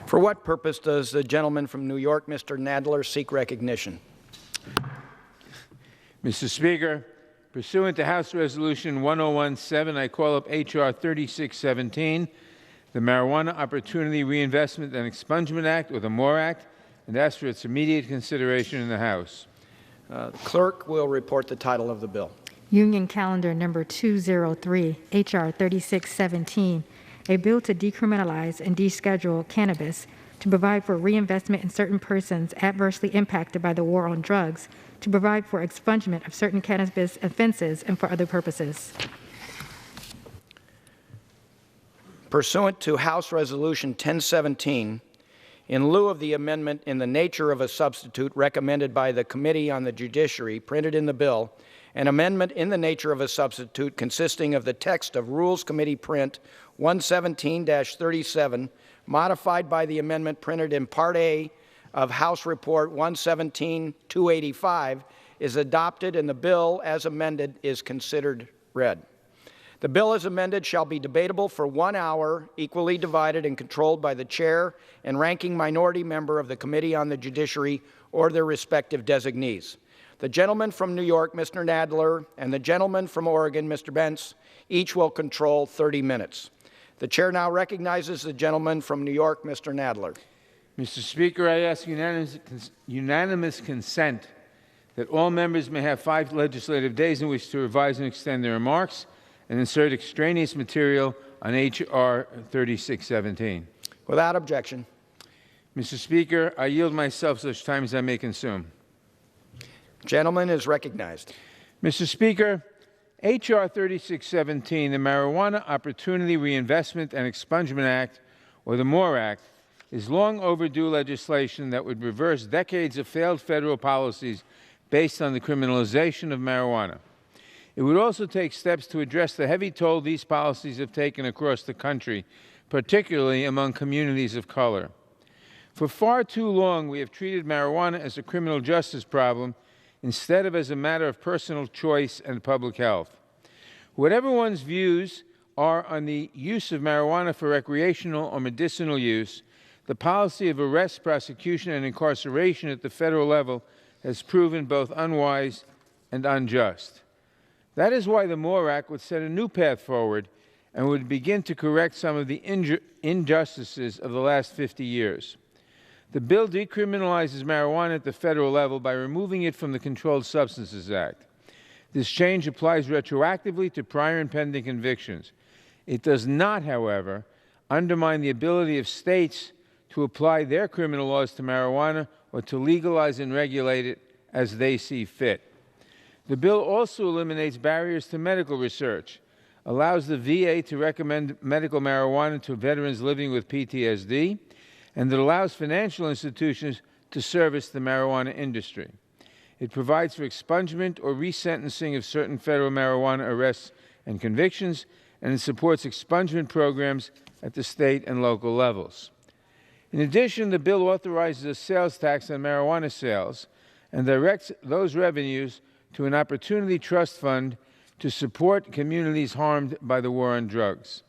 For what purpose does the gentleman from New York, Mr. Nadler, seek recognition? Mr. Speaker, pursuant to House Resolution 1017, I call up H.R. 3617, the Marijuana Opportunity Reinvestment and Expungement Act, or the MORE Act, and ask for its immediate consideration in the House. The clerk will report the title of the bill. Union Calendar Number 203, H.R. 3617, a bill to decriminalize and deschedule cannabis, to provide for reinvestment in certain persons adversely impacted by the war on drugs, to provide for expungement of certain cannabis offenses, and for other purposes. Pursuant to House Resolution 1017, in lieu of the amendment in the nature of a substitute recommended by the Committee on the Judiciary printed in the bill, an amendment in the nature of a substitute consisting of the text of Rules Committee Print 117-37, modified by the amendment printed in Part A of House Report 117-285, is adopted, and the bill as amended is considered read. The bill as amended shall be debatable for 1 hour, equally divided and controlled by the chair and ranking minority member of the Committee on the Judiciary or their respective designees. The gentleman from New York, Mr. Nadler, and the gentleman from Oregon, Mr. Bentz, each will control 30 minutes. The chair now recognizes the gentleman from New York, Mr. Nadler. Mr. Speaker, I ask unanimous consent that all members may have 5 legislative days in which to revise and extend their remarks and insert extraneous material on H.R. 3617. Without objection. Mr. Speaker, I yield myself such time as I may consume. Gentleman is recognized. Mr. Speaker, H.R. 3617, the Marijuana Opportunity Reinvestment and Expungement Act, or the MORE Act, is long overdue legislation that would reverse decades of failed federal policies based on the criminalization of marijuana. It would also take steps to address the heavy toll these policies have taken across the country, particularly among communities of color. For far too long, we have treated marijuana as a criminal justice problem instead of as a matter of personal choice and public health. Whatever one's views are on the use of marijuana for recreational or medicinal use, the policy of arrest, prosecution, and incarceration at the federal level has proven both unwise and unjust. That is why the MORE Act would set a new path forward and would begin to correct some of the injustices of the last 50 years. The bill decriminalizes marijuana at the federal level by removing it from the Controlled Substances Act. This change applies retroactively to prior and pending convictions. It does not, however, undermine the ability of states to apply their criminal laws to marijuana or to legalize and regulate it as they see fit. The bill also eliminates barriers to medical research, allows the VA to recommend medical marijuana to veterans living with PTSD, and it allows financial institutions to service the marijuana industry. It provides for expungement or resentencing of certain federal marijuana arrests and convictions, and it supports expungement programs at the state and local levels. In addition, the bill authorizes a sales tax on marijuana sales and directs those revenues to an opportunity trust fund to support communities harmed by the war on drugs.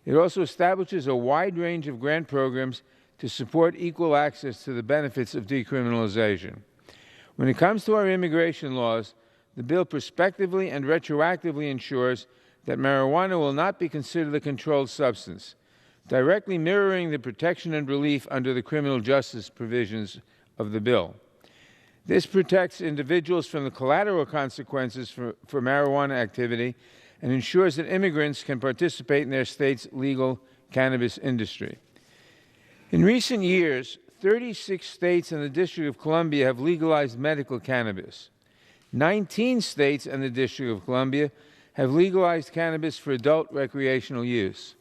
It also establishes a wide range of grant programs to support equal access to the benefits of decriminalization. When it comes to our immigration laws, the bill prospectively and retroactively ensures that marijuana will not be considered a controlled substance, directly mirroring the protection and relief under the criminal justice provisions of the bill. This protects individuals from the collateral consequences for marijuana activity and ensures that immigrants can participate in their state's legal cannabis industry. In recent years, 36 states and the District of Columbia have legalized medical cannabis. 19 states and the District of Columbia have legalized cannabis for adult recreational use.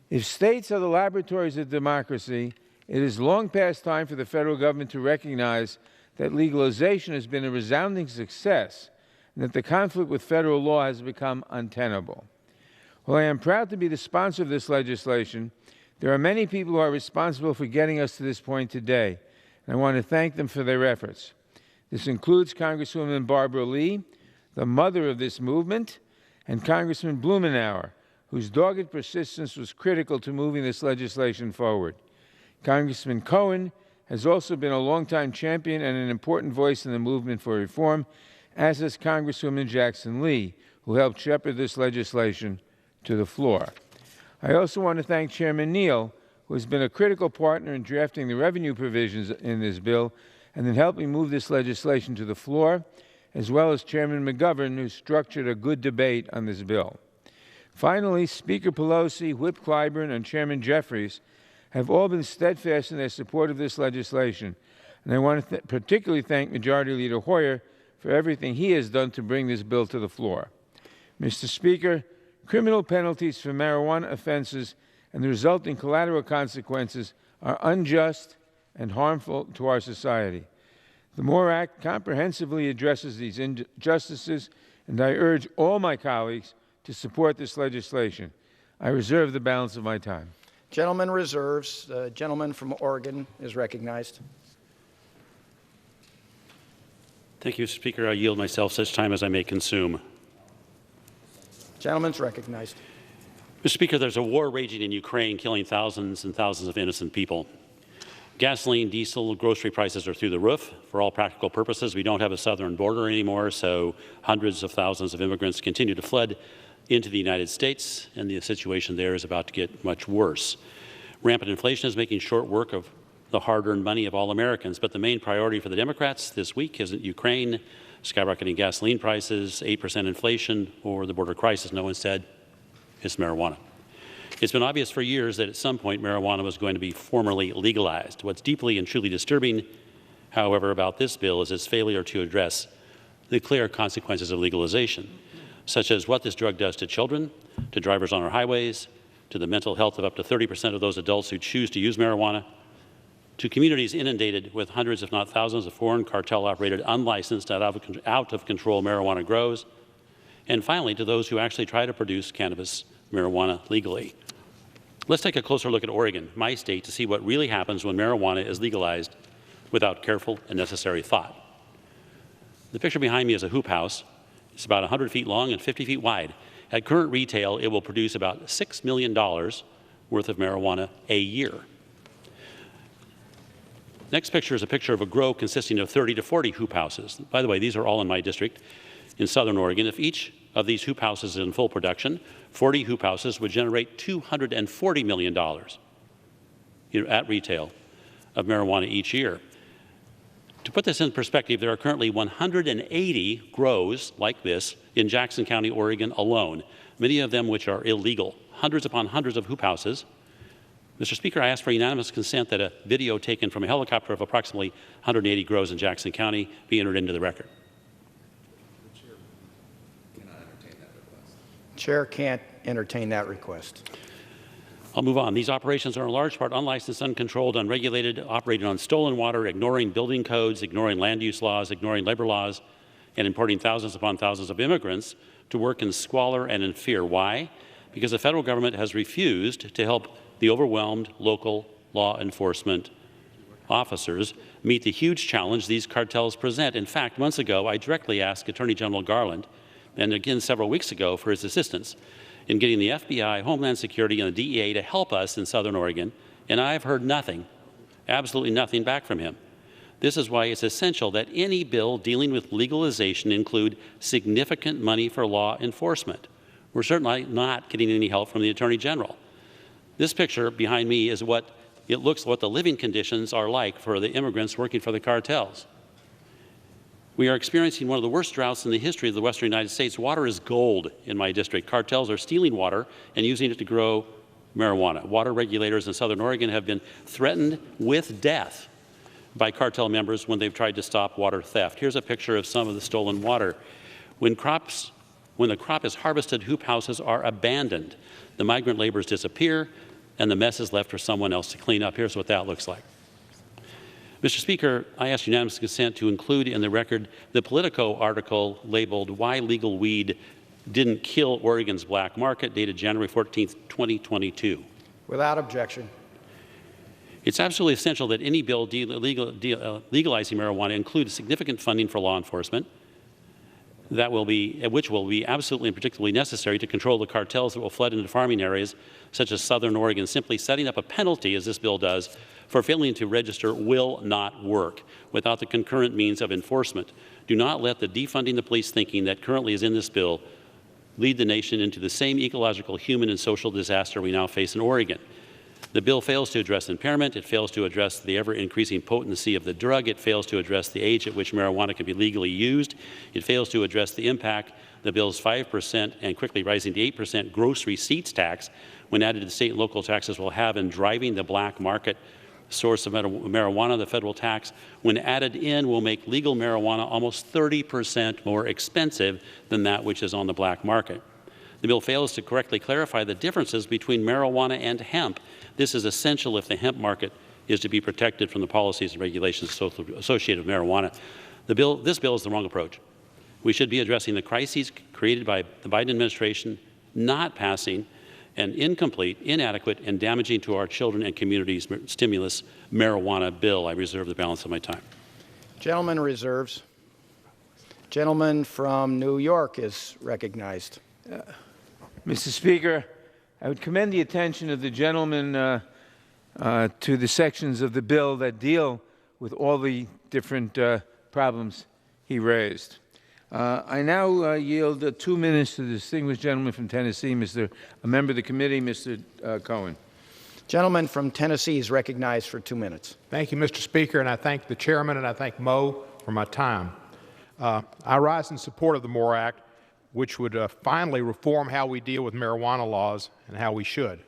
If states are the laboratories of democracy, it is long past time for the federal government to recognize that legalization has been a resounding success and that the conflict with federal law has become untenable. While I am proud to be the sponsor of this legislation, there are many people who are responsible for getting us to this point today, and I want to thank them for their efforts. This includes Congresswoman Barbara Lee, the mother of this movement, and Congressman Blumenauer, whose dogged persistence was critical to moving this legislation forward. Congressman Cohen has also been a longtime champion and an important voice in the movement for reform, as has Congresswoman Jackson Lee, who helped shepherd this legislation to the floor. I also want to thank Chairman Neal, who has been a critical partner in drafting the revenue provisions in this bill and in helping move this legislation to the floor, as well as Chairman McGovern, who structured a good debate on this bill. Finally, Speaker Pelosi, Whip Clyburn, and Chairman Jeffries have all been steadfast in their support of this legislation, and I want to particularly thank Majority Leader Hoyer for everything he has done to bring this bill to the floor. Mr. Speaker, criminal penalties for marijuana offenses and the resulting collateral consequences are unjust and harmful to our society. The MORE Act comprehensively addresses these injustices, and I urge all my colleagues to support this legislation. I reserve the balance of my time. Gentleman reserves. The gentleman from Oregon is recognized. Thank you, Mr. Speaker. I yield myself such time as I may consume. Gentleman's recognized. Mr. Speaker, there's a war raging in Ukraine, killing thousands and thousands of innocent people. Gasoline, diesel, grocery prices are through the roof. For all practical purposes, we don't have a southern border anymore, so hundreds of thousands of immigrants continue to flood into the United States, and the situation there is about to get much worse. Rampant inflation is making short work of the hard-earned money of all Americans, but the main priority for the Democrats this week isn't Ukraine, skyrocketing gasoline prices, 8% inflation, or the border crisis. No, instead, it's marijuana. It's been obvious for years that at some point marijuana was going to be formally legalized. What's deeply and truly disturbing, however, about this bill is its failure to address the clear consequences of legalization, such as what this drug does to children, to drivers on our highways, to the mental health of up to 30% of those adults who choose to use marijuana, to communities inundated with hundreds, if not thousands, of foreign cartel-operated, unlicensed, out-of-control marijuana grows, and finally to those who actually try to produce cannabis marijuana legally. Let's take a closer look at Oregon, my state, to see what really happens when marijuana is legalized without careful and necessary thought. The picture behind me is a hoop house. It's about 100 feet long and 50 feet wide. At current retail, it will produce about $6 million worth of marijuana a year. Next picture is a picture of a grow consisting of 30 to 40 hoop houses. By the way, these are all in my district in southern Oregon. If each of these hoop houses is in full production, 40 hoop houses would generate $240 million at retail of marijuana each year. To put this in perspective, there are currently 180 grows like this in Jackson County, Oregon alone, many of them which are illegal, hundreds upon hundreds of hoop houses. Mr. Speaker, I ask for unanimous consent that a video taken from a helicopter of approximately 180 grows in Jackson County be entered into the record. Chair can't entertain that request. I'll move on. These operations are in large part unlicensed, uncontrolled, unregulated, operating on stolen water, ignoring building codes, ignoring land use laws, ignoring labor laws, and importing thousands upon thousands of immigrants to work in squalor and in fear. Why? Because the federal government has refused to help the overwhelmed local law enforcement officers meet the huge challenge these cartels present. In fact, months ago, I directly asked Attorney General Garland, and again several weeks ago, for his assistance in getting the FBI, Homeland Security, and the DEA to help us in Southern Oregon, and I've heard nothing, absolutely nothing back from him. This is why it's essential that any bill dealing with legalization include significant money for law enforcement. We're certainly not getting any help from the Attorney General. This picture behind me is what it looks what the living conditions are like for the immigrants working for the cartels. We are experiencing one of the worst droughts in the history of the western United States. Water is gold in my district. Cartels are stealing water and using it to grow marijuana. Water regulators in Southern Oregon have been threatened with death by cartel members when they've tried to stop water theft. Here's a picture of some of the stolen water. When the crop is harvested, hoop houses are abandoned. The migrant laborers disappear, and the mess is left for someone else to clean up. Here's what that looks like. Mr. Speaker, I ask unanimous consent to include in the record the Politico article labeled "Why Legal Weed Didn't Kill Oregon's Black Market," dated January 14th, 2022. Without objection. It's absolutely essential that any bill legalizing marijuana include significant funding for law enforcement, which will be absolutely and particularly necessary to control the cartels that will flood into farming areas such as southern Oregon. Simply setting up a penalty, as this bill does, for failing to register will not work without the concurrent means of enforcement. Do not let the defunding the police thinking that currently is in this bill lead the nation into the same ecological, human, and social disaster we now face in Oregon. The bill fails to address impairment. It fails to address the ever-increasing potency of the drug. It fails to address the age at which marijuana can be legally used. It fails to address the impact the bill's 5% and quickly rising to 8% gross receipts tax, when added to the state and local taxes, will have in driving the black market source of marijuana. The federal tax, when added in, will make legal marijuana almost 30% more expensive than that which is on the black market. The bill fails to correctly clarify the differences between marijuana and hemp. This is essential if the hemp market is to be protected from the policies and regulations associated with marijuana. This bill is the wrong approach. We should be addressing the crises created by the Biden administration, not passing an incomplete, inadequate, and damaging to our children and communities stimulus marijuana bill. I reserve the balance of my time. Gentleman reserves. Gentleman from New York is recognized. Mr. Speaker, I would commend the attention of the gentleman to the sections of the bill that deal with all the different problems he raised. I now yield 2 minutes to the distinguished gentleman from Tennessee, a member of the committee, Mr. Cohen. Gentleman from Tennessee is recognized for 2 minutes. Thank you, Mr. Speaker, and I thank the chairman and I thank Mo for my time. I rise in support of the MORE Act, which would finally reform how we deal with marijuana laws and how we should.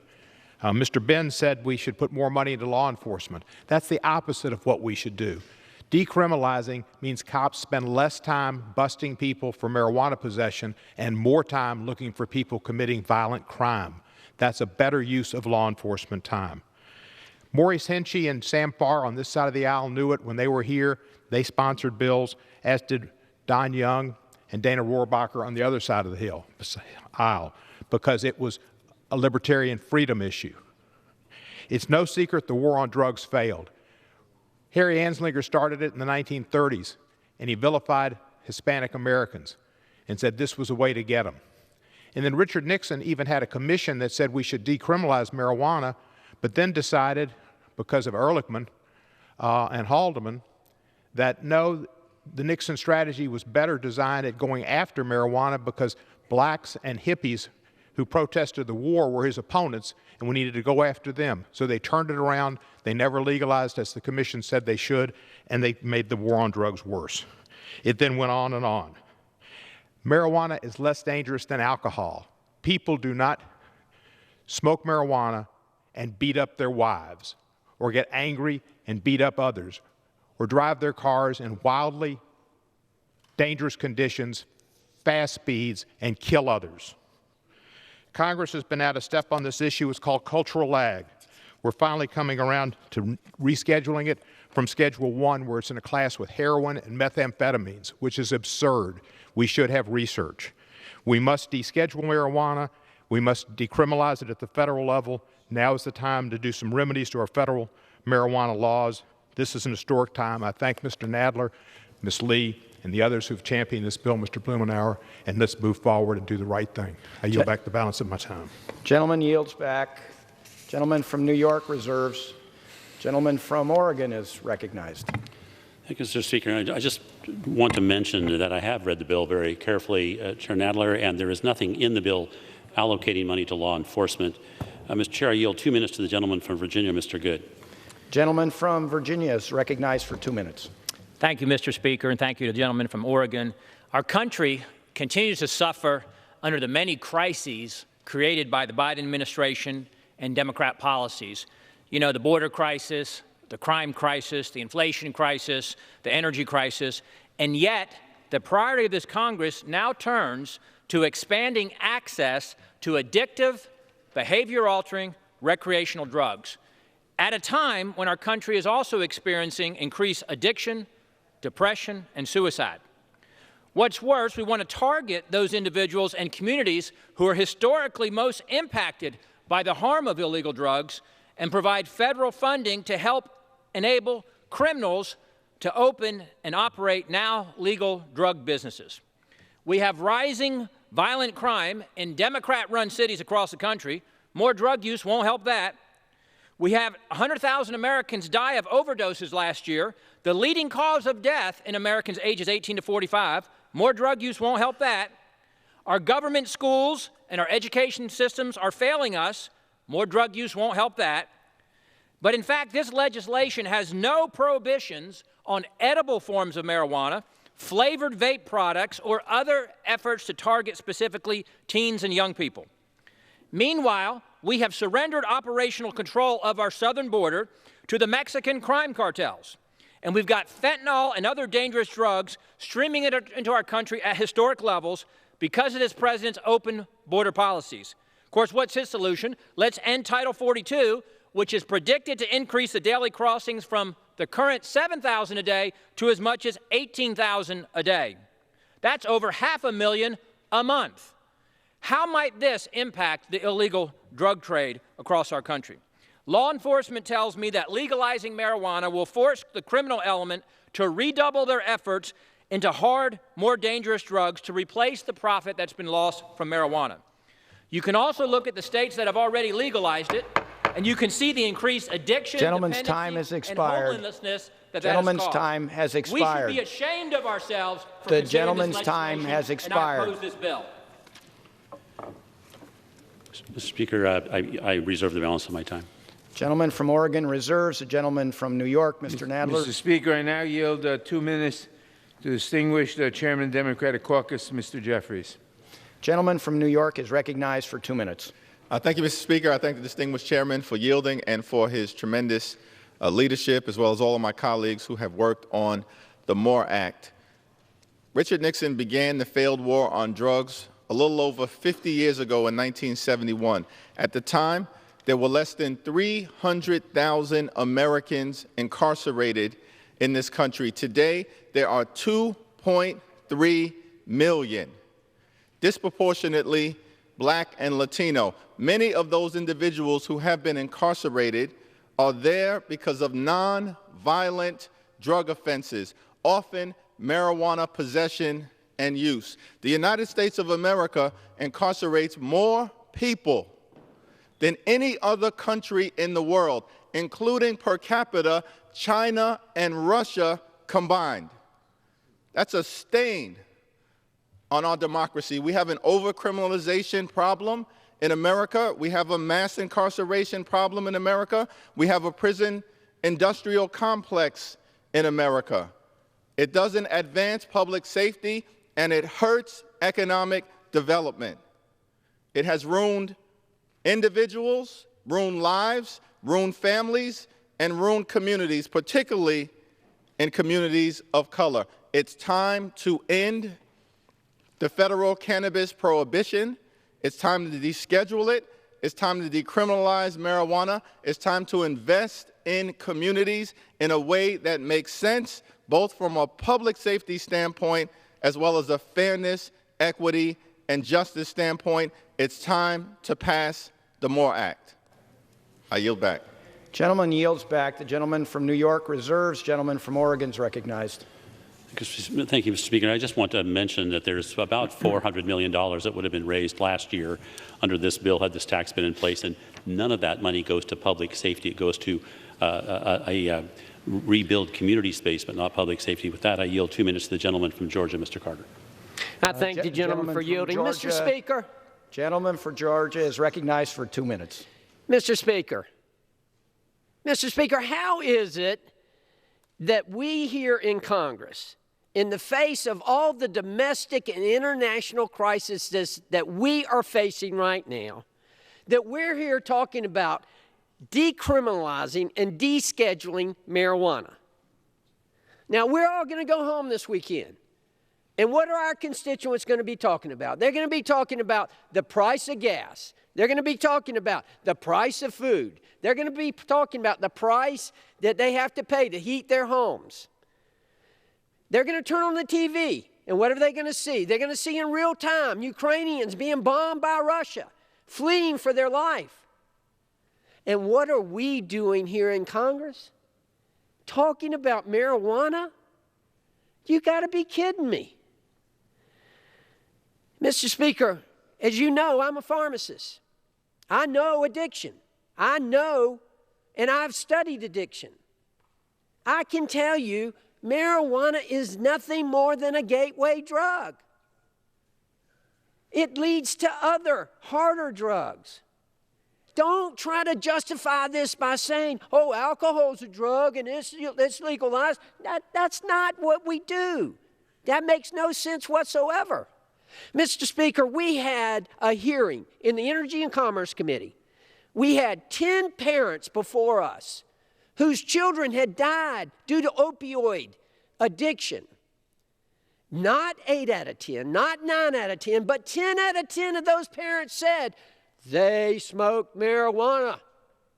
Mr. Benz said we should put more money into law enforcement. That's the opposite of what we should do. Decriminalizing means cops spend less time busting people for marijuana possession and more time looking for people committing violent crime. That's a better use of law enforcement time. Maurice Henchy and Sam Farr on this side of the aisle knew it when they were here. They sponsored bills, as did Don Young and Dana Rohrabacher on the other side of the aisle, because it was a libertarian freedom issue. It's no secret the war on drugs failed. Harry Anslinger started it in the 1930s, and he vilified Hispanic Americans and said this was a way to get them. And then Richard Nixon even had a commission that said we should decriminalize marijuana, but then decided, because of Ehrlichman and Haldeman, that no, the Nixon strategy was better designed at going after marijuana because blacks and hippies who protested the war were his opponents, and we needed to go after them. So they turned it around. They never legalized, as the commission said they should, and they made the war on drugs worse. It then went on and on. Marijuana is less dangerous than alcohol. People do not smoke marijuana and beat up their wives, or get angry and beat up others, or drive their cars in wildly dangerous conditions, fast speeds, and kill others. Congress has been out of step on this issue. It's called cultural lag. We're finally coming around to rescheduling it from Schedule 1, where it's in a class with heroin and methamphetamines, which is absurd. We should have research. We must deschedule marijuana. We must decriminalize it at the federal level. Now is the time to do some remedies to our federal marijuana laws. This is an historic time. I thank Mr. Nadler, Ms. Lee, and the others who've championed this bill, Mr. Blumenauer, and let's move forward and do the right thing. I yield back the balance of my time. Gentleman yields back. Gentleman from New York reserves. Gentleman from Oregon is recognized. Thank you, Mr. Speaker. I just want to mention that I have read the bill very carefully, Chair Nadler, and there is nothing in the bill allocating money to law enforcement. Mr. Chair, I yield 2 minutes to the gentleman from Virginia, Mr. Good. Gentleman from Virginia is recognized for 2 minutes. Thank you, Mr. Speaker, and thank you to the gentleman from Oregon. Our country continues to suffer under the many crises created by the Biden administration and Democrat policies. You know, the border crisis, the crime crisis, the inflation crisis, the energy crisis, and yet the priority of this Congress now turns to expanding access to addictive, behavior-altering recreational drugs at a time when our country is also experiencing increased addiction, depression, and suicide. What's worse, we want to target those individuals and communities who are historically most impacted by the harm of illegal drugs and provide federal funding to help enable criminals to open and operate now legal drug businesses. We have rising violent crime in Democrat-run cities across the country. More drug use won't help that. We have 100,000 Americans die of overdoses last year, the leading cause of death in Americans ages 18 to 45. More drug use won't help that. Our government schools and our education systems are failing us. More drug use won't help that. But in fact, this legislation has no prohibitions on edible forms of marijuana, flavored vape products, or other efforts to target specifically teens and young people. Meanwhile, we have surrendered operational control of our southern border to the Mexican crime cartels. And we've got fentanyl and other dangerous drugs streaming into our country at historic levels because of this president's open border policies. Of course, what's his solution? Let's end Title 42, which is predicted to increase the daily crossings from the current 7,000 a day to as much as 18,000 a day. That's over 500,000 a month. How might this impact the illegal drug trade across our country? Law enforcement tells me that legalizing marijuana will force the criminal element to redouble their efforts into hard, more dangerous drugs to replace the profit that's been lost from marijuana. You can also look at the states that have already legalized it, and you can see the increased addiction, Gentleman's time has expired. And homelessness that Gentleman's has caused. time has expired. We should be ashamed of ourselves for The considering gentleman's this time legislation has expired. and not oppose this bill. Mr. Speaker, I reserve the balance of my time. Gentleman from Oregon reserves. The gentleman from New York, Mr. Nadler. Mr. Speaker, I now yield 2 minutes to distinguished Chairman of the Democratic Caucus, Mr. Jeffries. Gentleman from New York is recognized for 2 minutes. Thank you, Mr. Speaker. I thank the distinguished chairman for yielding and for his tremendous leadership, as well as all of my colleagues who have worked on the MORE Act. Richard Nixon began the failed war on drugs a little over 50 years ago in 1971. At the time, there were less than 300,000 Americans incarcerated in this country. Today, there are 2.3 million, disproportionately Black and Latino. Many of those individuals who have been incarcerated are there because of non-violent drug offenses, often marijuana possession and use. The United States of America incarcerates more people than any other country in the world, including per capita China and Russia combined. That's a stain on our democracy. We have an overcriminalization problem in America. We have a mass incarceration problem in America. We have a prison industrial complex in America. It doesn't advance public safety, and it hurts economic development. It has ruined individuals, ruined lives, ruined families, and ruined communities, particularly in communities of color. It's time to end the federal cannabis prohibition. It's time to deschedule it. It's time to decriminalize marijuana. It's time to invest in communities in a way that makes sense, both from a public safety standpoint as well as a fairness, equity, and justice standpoint. It's time to pass the MORE Act. I yield back. Gentleman yields back. The gentleman from New York reserves. Gentleman from Oregon is recognized. Thank you, Mr. Speaker. I just want to mention that there's about $400 million that would have been raised last year under this bill had this tax been in place, and none of that money goes to public safety. It goes to rebuild community space, but not public safety. With that, I yield 2 minutes to the gentleman from Georgia, Mr. Carter. I thank the gentleman for yielding. Mr. Speaker. Gentleman for Georgia is recognized for 2 minutes. Mr. Speaker. Mr. Speaker, how is it that we here in Congress, in the face of all the domestic and international crises that we are facing right now, that we're here talking about decriminalizing and descheduling marijuana? Now, we're all going to go home this weekend. And what are our constituents going to be talking about? They're going to be talking about the price of gas. They're going to be talking about the price of food. They're going to be talking about the price that they have to pay to heat their homes. They're going to turn on the TV, and what are they going to see? They're going to see in real time Ukrainians being bombed by Russia, fleeing for their life. And what are we doing here in Congress? Talking about marijuana? You got to be kidding me. Mr. Speaker, as you know, I'm a pharmacist. I know addiction. I know, and I've studied addiction. I can tell you, marijuana is nothing more than a gateway drug. It leads to other, harder drugs. Don't try to justify this by saying, oh, alcohol's a drug and it's legalized. That's not what we do. That makes no sense whatsoever. Mr. Speaker, we had a hearing in the Energy and Commerce Committee. We had 10 parents before us whose children had died due to opioid addiction. Not 8 out of 10, not 9 out of 10, but 10 out of 10 of those parents said they smoked marijuana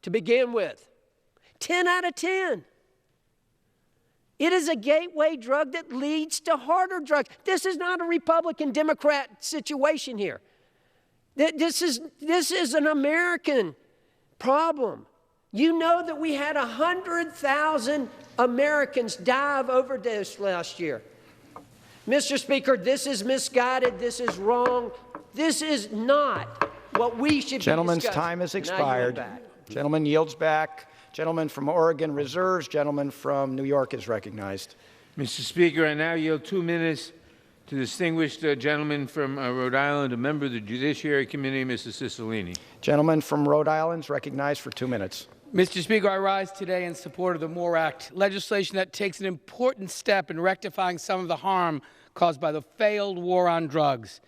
to begin with. 10 out of 10. It is a gateway drug that leads to harder drugs. This is not a Republican-Democrat situation here. This is an American problem. You know that we had 100,000 Americans die of overdose last year. Mr. Speaker, this is misguided. This is wrong. This is not what we should be discussing. Gentleman's time has expired. Gentleman yields back. Gentleman from Oregon reserves. Gentleman from New York is recognized. Mr. Speaker, I now yield 2 minutes to the distinguished gentleman from Rhode Island, a member of the Judiciary Committee, Mr. Cicilline. Gentleman from Rhode Island is recognized for 2 minutes. Mr. Speaker, I rise today in support of the MORE Act, legislation that takes an important step in rectifying some of the harm caused by the failed war on drugs.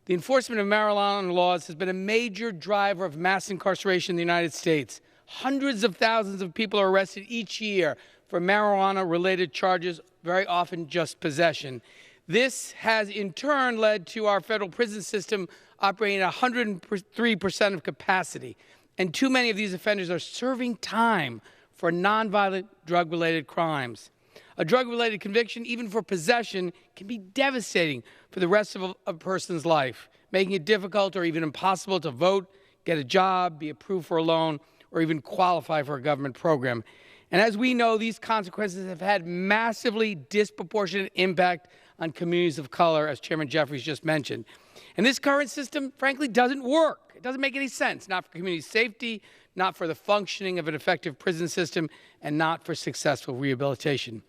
The enforcement of marijuana laws has been a major driver of mass incarceration in the United States. Hundreds of thousands of people are arrested each year for marijuana-related charges, very often just possession. This has in turn led to our federal prison system operating at 103% of capacity. And too many of these offenders are serving time for nonviolent drug-related crimes. A drug-related conviction, even for possession, can be devastating for the rest of a person's life, making it difficult or even impossible to vote, get a job, be approved for a loan, or even qualify for a government program. And as we know, these consequences have had massively disproportionate impact on communities of color, as Chairman Jeffries just mentioned. And this current system, frankly, doesn't work. It doesn't make any sense, not for community safety, not for the functioning of an effective prison system, and not for successful rehabilitation.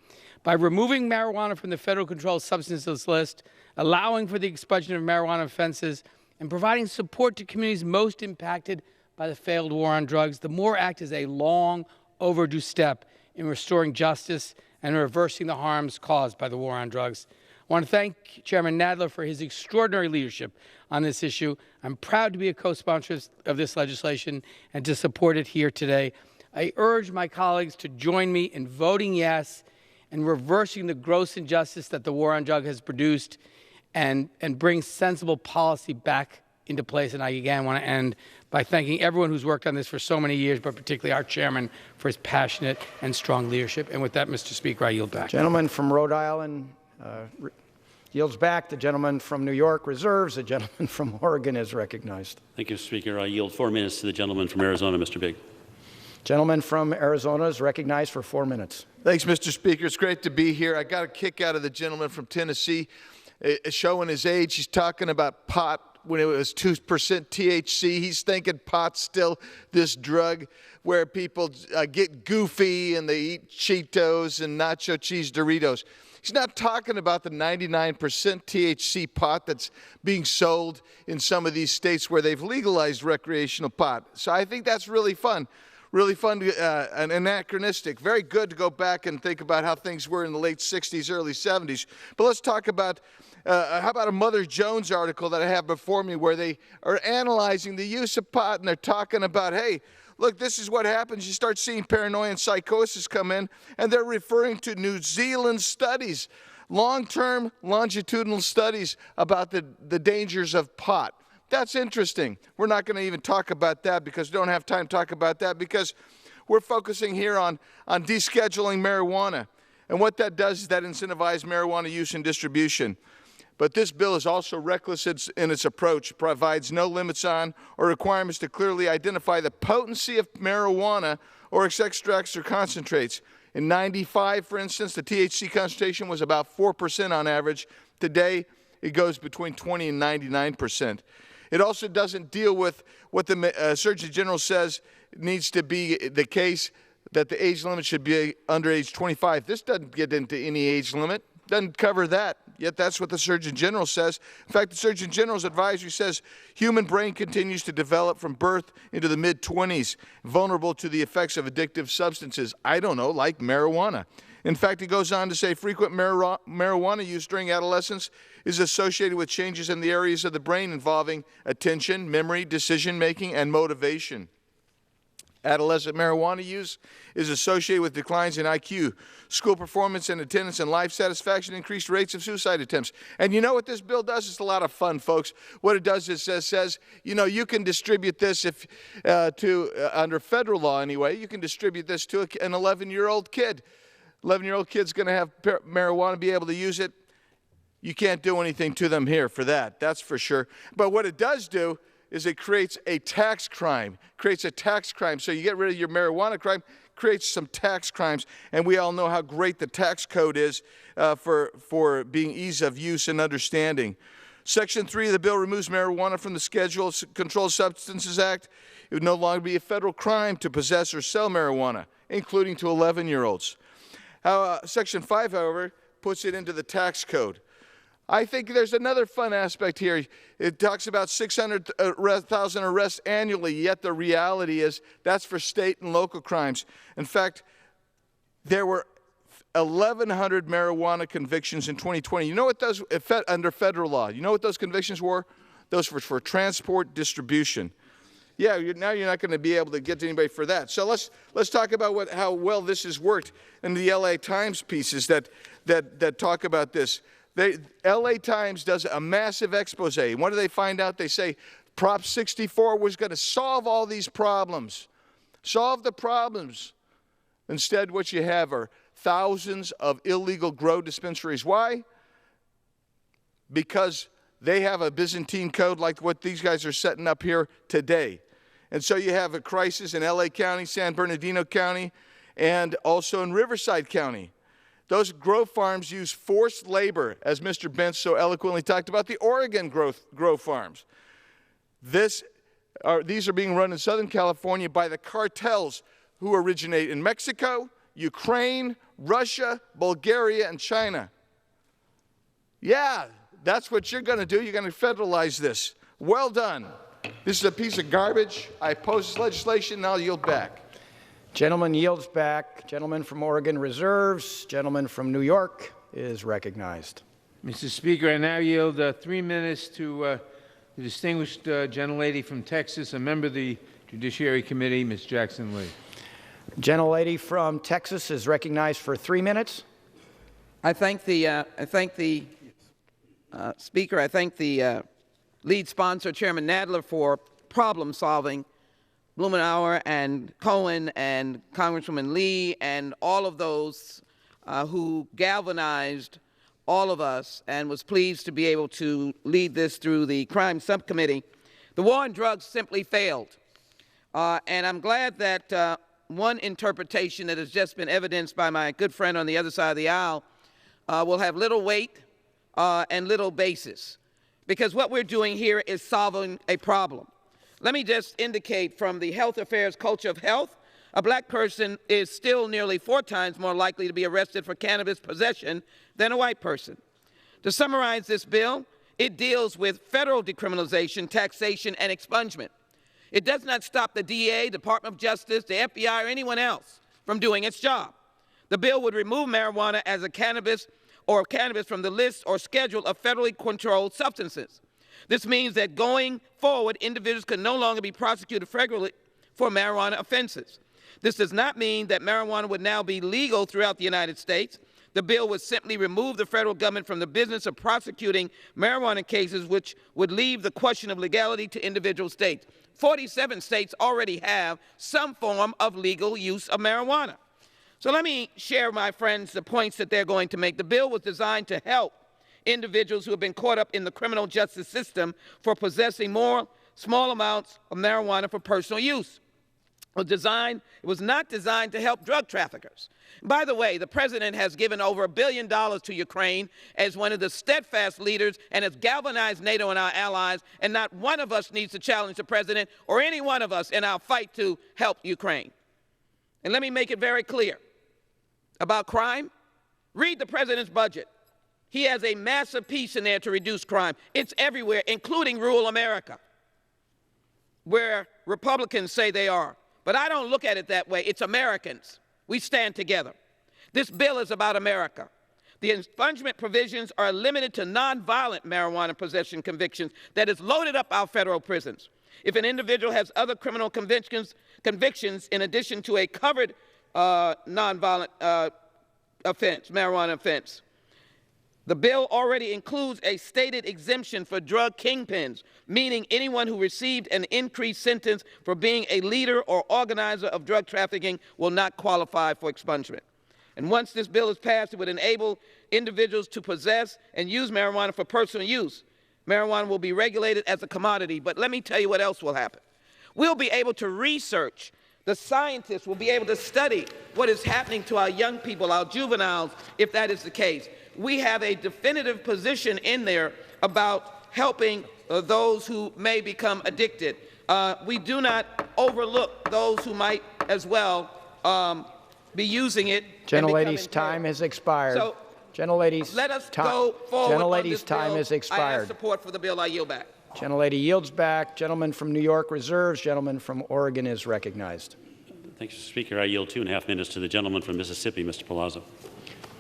By removing marijuana from the federal controlled substances list, allowing for the expulsion of marijuana offenses, and providing support to communities most impacted by the failed war on drugs, the MORE Act is a long overdue step in restoring justice and reversing the harms caused by the war on drugs. I want to thank Chairman Nadler for his extraordinary leadership on this issue. I'm proud to be a co-sponsor of this legislation and to support it here today. I urge my colleagues to join me in voting yes and reversing the gross injustice that the war on drugs has produced and bring sensible policy back into place. And I again want to end by thanking everyone who's worked on this for so many years, but particularly our chairman for his passionate and strong leadership. And with that, Mr. Speaker, I yield back. Gentleman from Rhode Island yields back. The gentleman from New York reserves. The gentleman from Oregon is recognized. Thank you, Mr. Speaker. I yield 4 minutes to the gentleman from Arizona, Mr. Big. Gentleman from Arizona is recognized for 4 minutes. Thanks, Mr. Speaker. It's great to be here. I got a kick out of the gentleman from Tennessee showing his age. He's talking about pot when it was 2% THC. He's thinking pot's still this drug where people get goofy and they eat Cheetos and nacho cheese Doritos. He's not talking about the 99% THC pot that's being sold in some of these states where they've legalized recreational pot. So I think that's really fun and anachronistic. Very good to go back and think about how things were in the late 60s, early 70s. But let's talk about, how about a Mother Jones article that I have before me where they are analyzing the use of pot and they're talking about, hey, look, this is what happens. You start seeing paranoia and psychosis come in, and they're referring to New Zealand studies, long-term longitudinal studies about the dangers of pot. That's interesting. We're not going to even talk about that because we don't have time to talk about that because we're focusing here on descheduling marijuana. And what that does is that incentivizes marijuana use and distribution. But this bill is also reckless in its approach. It provides no limits on or requirements to clearly identify the potency of marijuana or its extracts or concentrates. In '95, for instance, the THC concentration was about 4% on average. Today, it goes between 20 and 99%. It also doesn't deal with what the Surgeon General says needs to be the case, that the age limit should be under age 25. This doesn't get into any age limit, doesn't cover that, yet that's what the Surgeon General says. In fact, the Surgeon General's advisory says human brain continues to develop from birth into the mid-20s, vulnerable to the effects of addictive substances, I don't know, like marijuana. In fact, it goes on to say frequent marijuana use during adolescence is associated with changes in the areas of the brain involving attention, memory, decision-making, and motivation. Adolescent marijuana use is associated with declines in IQ, school performance and attendance, and life satisfaction, increased rates of suicide attempts. And you know what this bill does? It's a lot of fun, folks. What it does is says, you know, you can distribute this under federal law anyway, you can distribute this to an 11-year-old kid. 11-year-old kid's going to have marijuana, be able to use it. You can't do anything to them here for that, that's for sure. But what it does do is it creates a tax crime, So you get rid of your marijuana crime, creates some tax crimes, and we all know how great the tax code is for being ease of use and understanding. Section 3 of the bill removes marijuana from the Schedule of Controlled Substances Act. It would no longer be a federal crime to possess or sell marijuana, including to 11-year-olds. Section 5, however, puts it into the tax code. I think there's another fun aspect here. It talks about 600,000 arrests annually, yet the reality is that's for state and local crimes. In fact, there were 1,100 marijuana convictions in 2020. You know what those, under federal law, you know what those convictions were? Those were for transport distribution. Yeah, now you're not going to be able to get to anybody for that. So let's talk about how well this has worked in the LA Times pieces that talk about this. LA Times does a massive expose. What do they find out? They say Prop 64 was going to solve all these problems. Solve the problems. Instead, what you have are thousands of illegal grow dispensaries. Why? Because they have a Byzantine code like what these guys are setting up here today. And so you have a crisis in LA County, San Bernardino County, and also in Riverside County. Those grow farms use forced labor, as Mr. Bentz so eloquently talked about, the Oregon grow farms. These are being run in Southern California by the cartels who originate in Mexico, Ukraine, Russia, Bulgaria, and China. Yeah, that's what you're going to do. You're going to federalize this. Well done. This is a piece of garbage. I oppose this legislation, and I'll yield back. Gentleman yields back. Gentleman from Oregon reserves. Gentleman from New York is recognized. Mr. Speaker, I now yield 3 minutes to the distinguished gentlelady from Texas, a member of the Judiciary Committee, Ms. Jackson Lee. Gentlelady from Texas is recognized for 3 minutes. I thank the Speaker. I thank the lead sponsor, Chairman Nadler, for problem solving. Blumenauer and Cohen and Congresswoman Lee and all of those who galvanized all of us and was pleased to be able to lead this through the crime subcommittee. The war on drugs simply failed. And I'm glad that one interpretation that has just been evidenced by my good friend on the other side of the aisle will have little weight and little basis. Because what we're doing here is solving a problem. Let me just indicate from the health affairs culture of health, a black person is still nearly 4 times more likely to be arrested for cannabis possession than a white person. To summarize this bill, it deals with federal decriminalization, taxation, and expungement. It does not stop the DA, Department of Justice, the FBI, or anyone else from doing its job. The bill would remove marijuana as a cannabis from the list or schedule of federally controlled substances. This means that going forward, individuals can no longer be prosecuted federally for marijuana offenses. This does not mean that marijuana would now be legal throughout the United States. The bill would simply remove the federal government from the business of prosecuting marijuana cases, which would leave the question of legality to individual states. 47 states already have some form of legal use of marijuana. So let me share, my friends, the points that they're going to make. The bill was designed to help individuals who have been caught up in the criminal justice system for possessing small amounts of marijuana for personal use. was not designed to help drug traffickers. By the way, the president has given over $1 billion to Ukraine as one of the steadfast leaders and has galvanized NATO and our allies, and not one of us needs to challenge the president or any one of us in our fight to help Ukraine. And let me make it very clear about crime. Read the president's budget. He has a massive piece in there to reduce crime. It's everywhere, including rural America, where Republicans say they are. But I don't look at it that way. It's Americans. We stand together. This bill is about America. The expungement provisions are limited to nonviolent marijuana possession convictions that has loaded up our federal prisons. If an individual has other criminal convictions in addition to a covered nonviolent offense, marijuana offense, the bill already includes a stated exemption for drug kingpins, meaning anyone who received an increased sentence for being a leader or organizer of drug trafficking will not qualify for expungement. And once this bill is passed, it would enable individuals to possess and use marijuana for personal use. Marijuana will be regulated as a commodity, but let me tell you what else will happen. We'll be able to research. The scientists will be able to study what is happening to our young people, our juveniles, if that is the case. We have a definitive position in there about helping those who may become addicted. We do not overlook those who might as well be using it. Gentlelady's time has expired. So Gentlelady's let us go forward on this time bill. has I expired. ask support for the bill. I yield back. Gentlelady yields back. Gentleman from New York reserves. Gentleman from Oregon is recognized. Thank you, Mr. Speaker. I yield 2.5 minutes to the gentleman from Mississippi, Mr. Palazzo.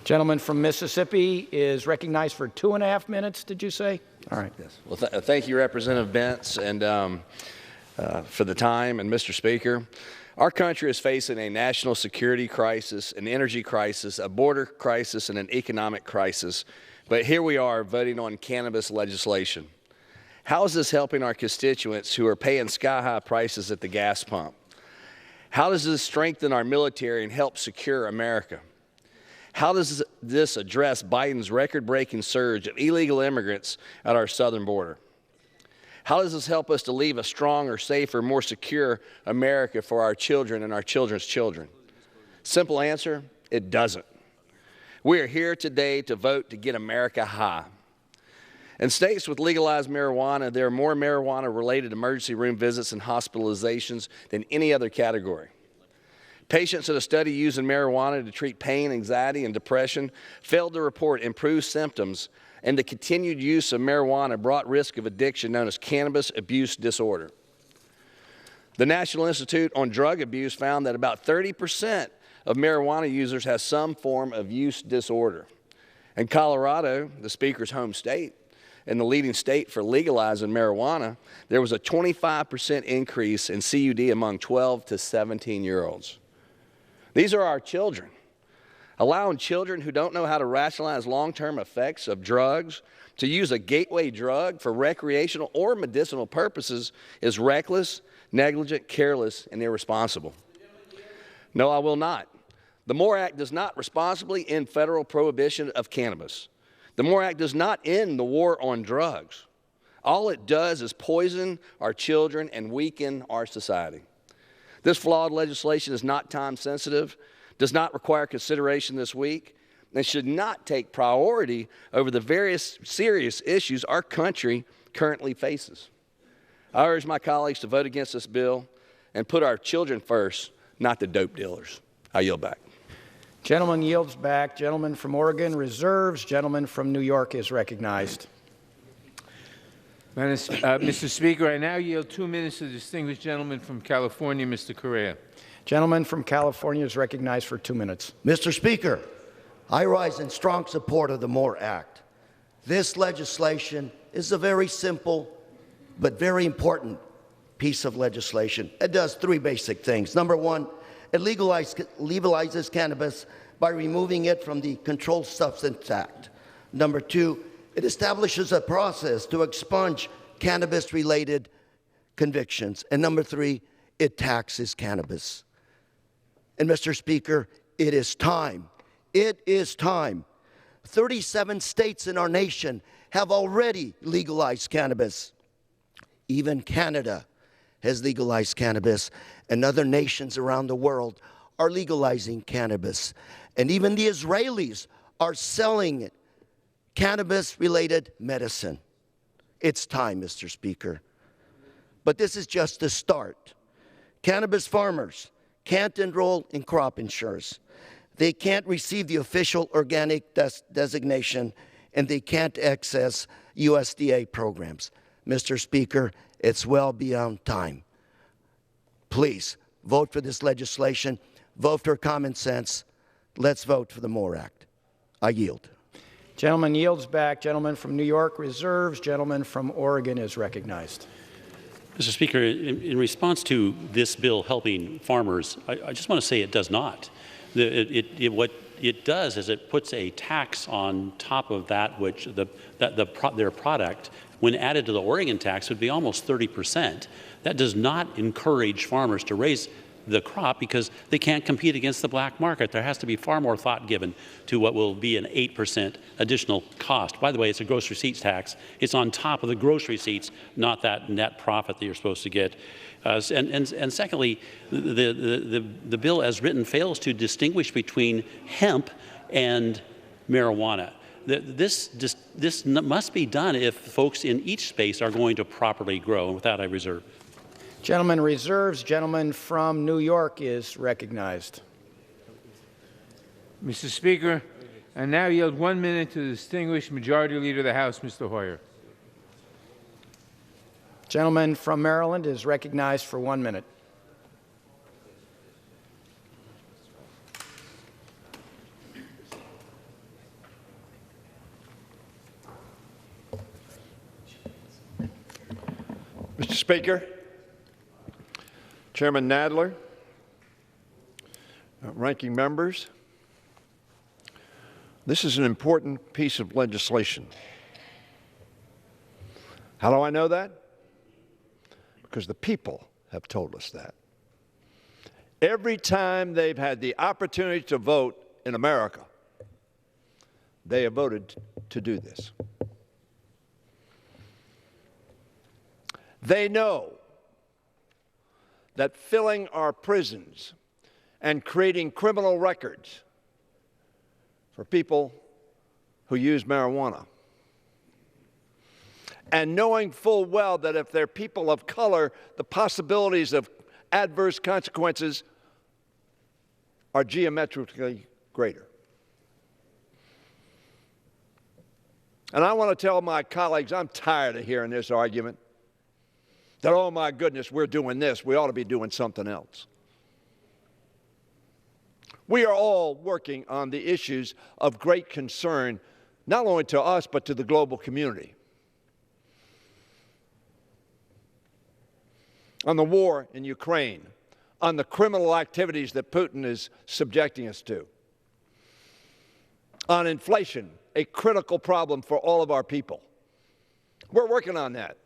Gentleman from Mississippi is recognized for 2.5 minutes, did you say? All right. Yes. Well, thank you, Representative Bentz, and for the time. And Mr. Speaker, our country is facing a national security crisis, an energy crisis, a border crisis, and an economic crisis. But here we are voting on cannabis legislation. How is this helping our constituents who are paying sky-high prices at the gas pump? How does this strengthen our military and help secure America? How does this address Biden's record-breaking surge of illegal immigrants at our southern border? How does this help us to leave a stronger, safer, more secure America for our children and our children's children? Simple answer, it doesn't. We are here today to vote to get America high. In states with legalized marijuana, there are more marijuana-related emergency room visits and hospitalizations than any other category. Patients in a study using marijuana to treat pain, anxiety, and depression failed to report improved symptoms, and the continued use of marijuana brought risk of addiction known as cannabis abuse disorder. The National Institute on Drug Abuse found that about 30% of marijuana users have some form of use disorder. In Colorado, the Speaker's home state, and the leading state for legalizing marijuana, there was a 25% increase in CUD among 12 to 17-year-olds. These are our children. Allowing children who don't know how to rationalize long-term effects of drugs to use a gateway drug for recreational or medicinal purposes is reckless, negligent, careless, and irresponsible. No, I will not. The MORE Act does not responsibly end federal prohibition of cannabis. The MORE Act does not end the war on drugs. All it does is poison our children and weaken our society. This flawed legislation is not time sensitive, does not require consideration this week, and should not take priority over the various serious issues our country currently faces. I urge my colleagues to vote against this bill and put our children first, not the dope dealers. I yield back. Gentleman yields back. Gentleman from Oregon reserves. Gentleman from New York is recognized. Mr. Speaker, I now yield 2 minutes to the distinguished gentleman from California, Mr. Correa. Gentleman from California is recognized for 2 minutes. Mr. Speaker, I rise in strong support of the MORE Act. This legislation is a very simple but very important piece of legislation. It does 3 basic things. Number 1, it legalizes cannabis by removing it from the Controlled Substance Act. Number 2, it establishes a process to expunge cannabis-related convictions. And number 3, it taxes cannabis. And Mr. Speaker, it is time. It is time. 37 states in our nation have already legalized cannabis. Even Canada has legalized cannabis, and other nations around the world are legalizing cannabis. And even the Israelis are selling cannabis-related medicine. It's time, Mr. Speaker. But this is just the start. Cannabis farmers can't enroll in crop insurance. They can't receive the official organic designation, and they can't access USDA programs. Mr. Speaker, it's well beyond time. Please vote for this legislation. Vote for common sense. Let's vote for the MORE Act. I yield. Gentleman yields back. Gentleman from New York reserves. Gentleman from Oregon is recognized. Mr. Speaker, in response to this bill helping farmers, I just want to say it does not. What it does is it puts a tax on top of that which their product, when added to the Oregon tax, would be almost 30%. That does not encourage farmers to raise the crop because they can't compete against the black market. There has to be far more thought given to what will be an 8% additional cost. By the way, it's a gross receipts tax. It's on top of the gross receipts, not that net profit that you're supposed to get. And secondly, the bill as written fails to distinguish between hemp and marijuana. This must be done if folks in each space are going to properly grow. And with that, I reserve. Gentleman reserves. Gentleman from New York is recognized. Mr. Speaker, I now yield 1 minute to the distinguished Majority Leader of the House, Mr. Hoyer. Gentleman from Maryland is recognized for 1 minute. Mr. Speaker, Chairman Nadler, ranking members, this is an important piece of legislation. How do I know that? Because the people have told us that. Every time they've had the opportunity to vote in America, they have voted to do this. They know that filling our prisons and creating criminal records for people who use marijuana, and knowing full well that if they're people of color, the possibilities of adverse consequences are geometrically greater. And I want to tell my colleagues, I'm tired of hearing this argument that, oh my goodness, we're doing this, we ought to be doing something else. We are all working on the issues of great concern, not only to us, but to the global community. On the war in Ukraine, on the criminal activities that Putin is subjecting us to, on inflation, a critical problem for all of our people. We're working on that.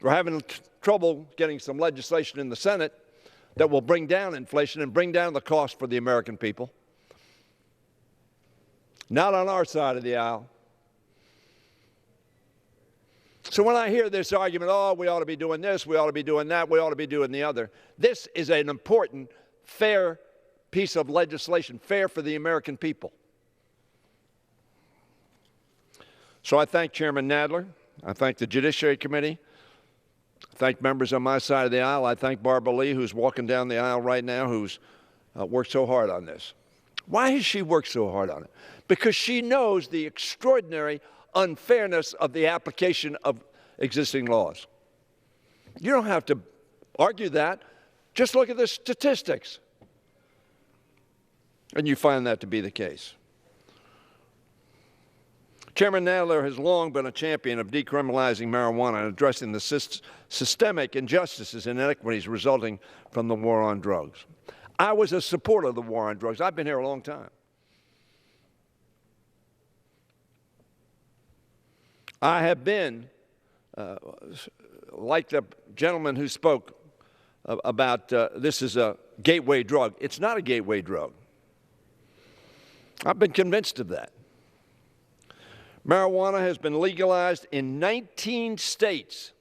We're having trouble getting some legislation in the Senate that will bring down inflation and bring down the cost for the American people. Not on our side of the aisle. So when I hear this argument, oh, we ought to be doing this, we ought to be doing that, we ought to be doing the other, this is an important, fair piece of legislation, fair for the American people. So I thank Chairman Nadler. I thank the Judiciary Committee. I thank members on my side of the aisle. I thank Barbara Lee, who's walking down the aisle right now, who's worked so hard on this. Why has she worked so hard on it? Because she knows the extraordinary unfairness of the application of existing laws. You don't have to argue that. Just look at the statistics. And you find that to be the case. Chairman Nadler has long been a champion of decriminalizing marijuana and addressing the systemic injustices and inequities resulting from the war on drugs. I was a supporter of the war on drugs. I've been here a long time. I have been, like the gentleman who spoke about this is a gateway drug. It's not a gateway drug. I've been convinced of that. Marijuana has been legalized in 19 states.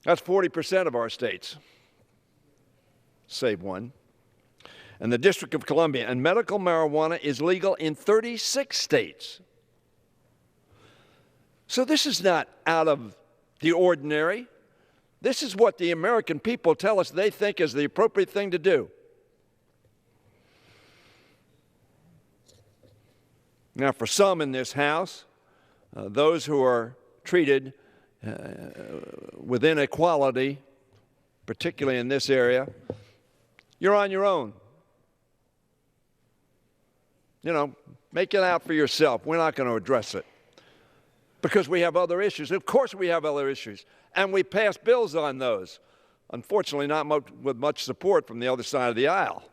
That's 40% of our states, save one. And the District of Columbia. And medical marijuana is legal in 36 states. So this is not out of the ordinary. This is what the American people tell us they think is the appropriate thing to do. Now, for some in this House, those who are treated with inequality, particularly in this area, you're on your own. You know, make it out for yourself. We're not going to address it because we have other issues. Of course we have other issues, and we pass bills on those. Unfortunately, not with much support from the other side of the aisle.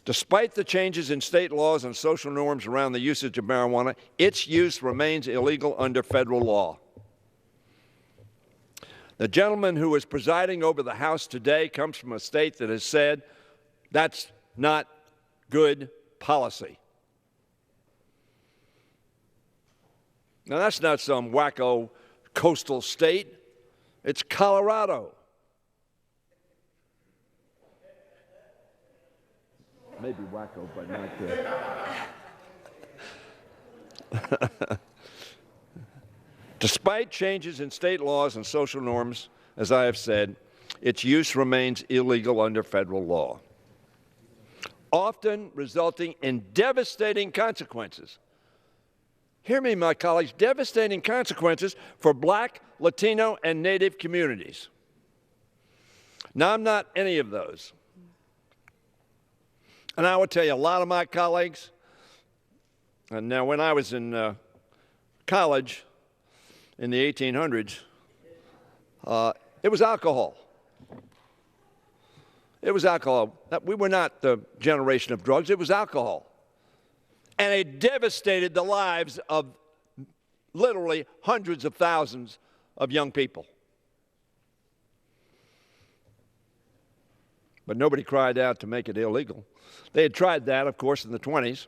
Despite the changes in state laws and social norms around the usage of marijuana, its use remains illegal under federal law. The gentleman who is presiding over the House today comes from a state that has said that's not good policy. Now, that's not some wacko coastal state. It's Colorado. Maybe wacko, but not good. Despite changes in state laws and social norms, as I have said, its use remains illegal under federal law, often resulting in devastating consequences. Hear me, my colleagues, devastating consequences for Black, Latino, and Native communities. Now, I'm not any of those. And I will tell you, a lot of my colleagues, and now when I was in college in the 1800s, it was alcohol. It was alcohol. We were not the generation of drugs. It was alcohol. And it devastated the lives of literally hundreds of thousands of young people. But nobody cried out to make it illegal. They had tried that, of course, in the 20s.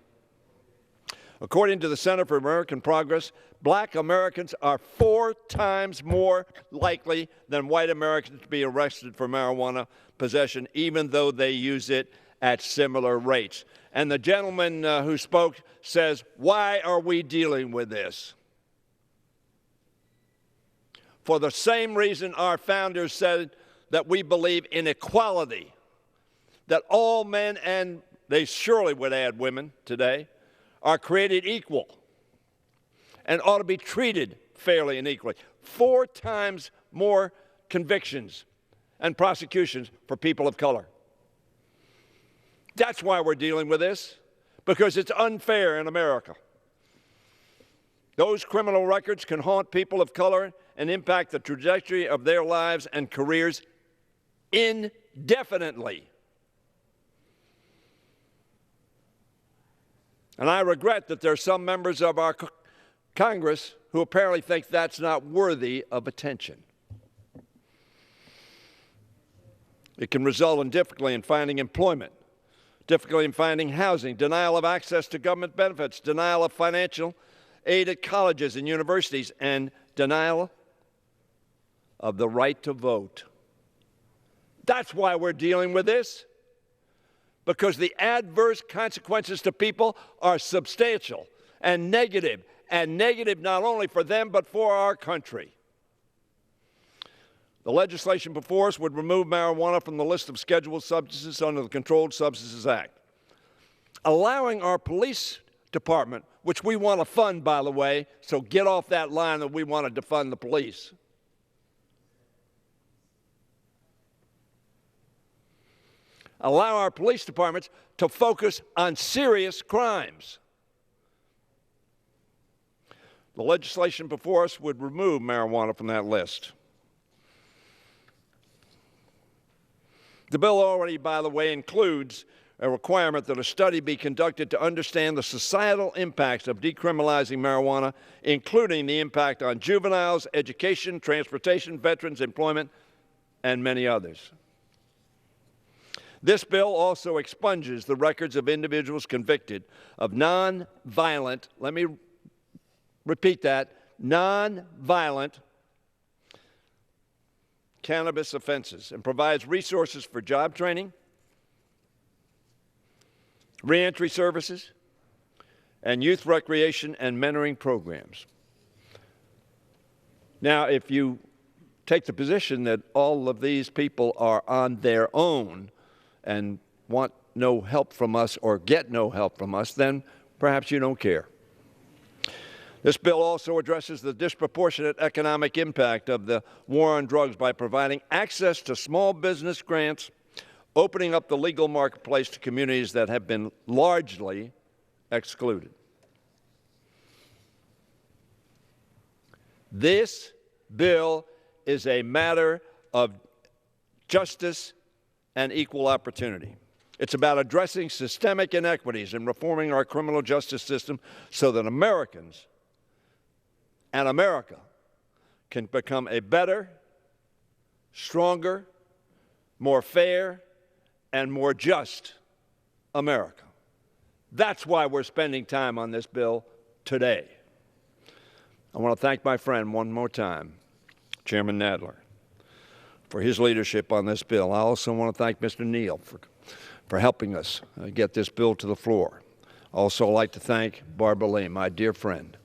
According to the Center for American Progress, Black Americans are 4 times more likely than white Americans to be arrested for marijuana possession, even though they use it at similar rates. And the gentleman who spoke says, why are we dealing with this? For the same reason our founders said that we believe in equality, that all men, and they surely would add women today, are created equal and ought to be treated fairly and equally. 4 times more convictions and prosecutions for people of color. That's why we're dealing with this, because it's unfair in America. Those criminal records can haunt people of color and impact the trajectory of their lives and careers indefinitely. And I regret that there are some members of our Congress who apparently think that's not worthy of attention. It can result in difficulty in finding employment, difficulty in finding housing, denial of access to government benefits, denial of financial aid at colleges and universities, and denial of the right to vote. That's why we're dealing with this, because the adverse consequences to people are substantial and negative not only for them but for our country. The legislation before us would remove marijuana from the list of scheduled substances under the Controlled Substances Act, allowing our police department, which we want to fund, by the way, so get off that line that we want to defund the police. Allow our police departments to focus on serious crimes. The legislation before us would remove marijuana from that list. The bill already, by the way, includes a requirement that a study be conducted to understand the societal impacts of decriminalizing marijuana, including the impact on juveniles, education, transportation, veterans, employment, and many others. This bill also expunges the records of individuals convicted of nonviolent, let me repeat that, nonviolent cannabis offenses and provides resources for job training, reentry services, and youth recreation and mentoring programs. Now, if you take the position that all of these people are on their own and want no help from us or get no help from us, then perhaps you don't care. This bill also addresses the disproportionate economic impact of the war on drugs by providing access to small business grants, opening up the legal marketplace to communities that have been largely excluded. This bill is a matter of justice and equal opportunity. It's about addressing systemic inequities and reforming our criminal justice system so that Americans and America can become a better, stronger, more fair, and more just America. That's why we're spending time on this bill today. I want to thank my friend one more time, Chairman Nadler, for his leadership on this bill. I also want to thank Mr. Neal for helping us get this bill to the floor. I also like to thank Barbara Lee, my dear friend.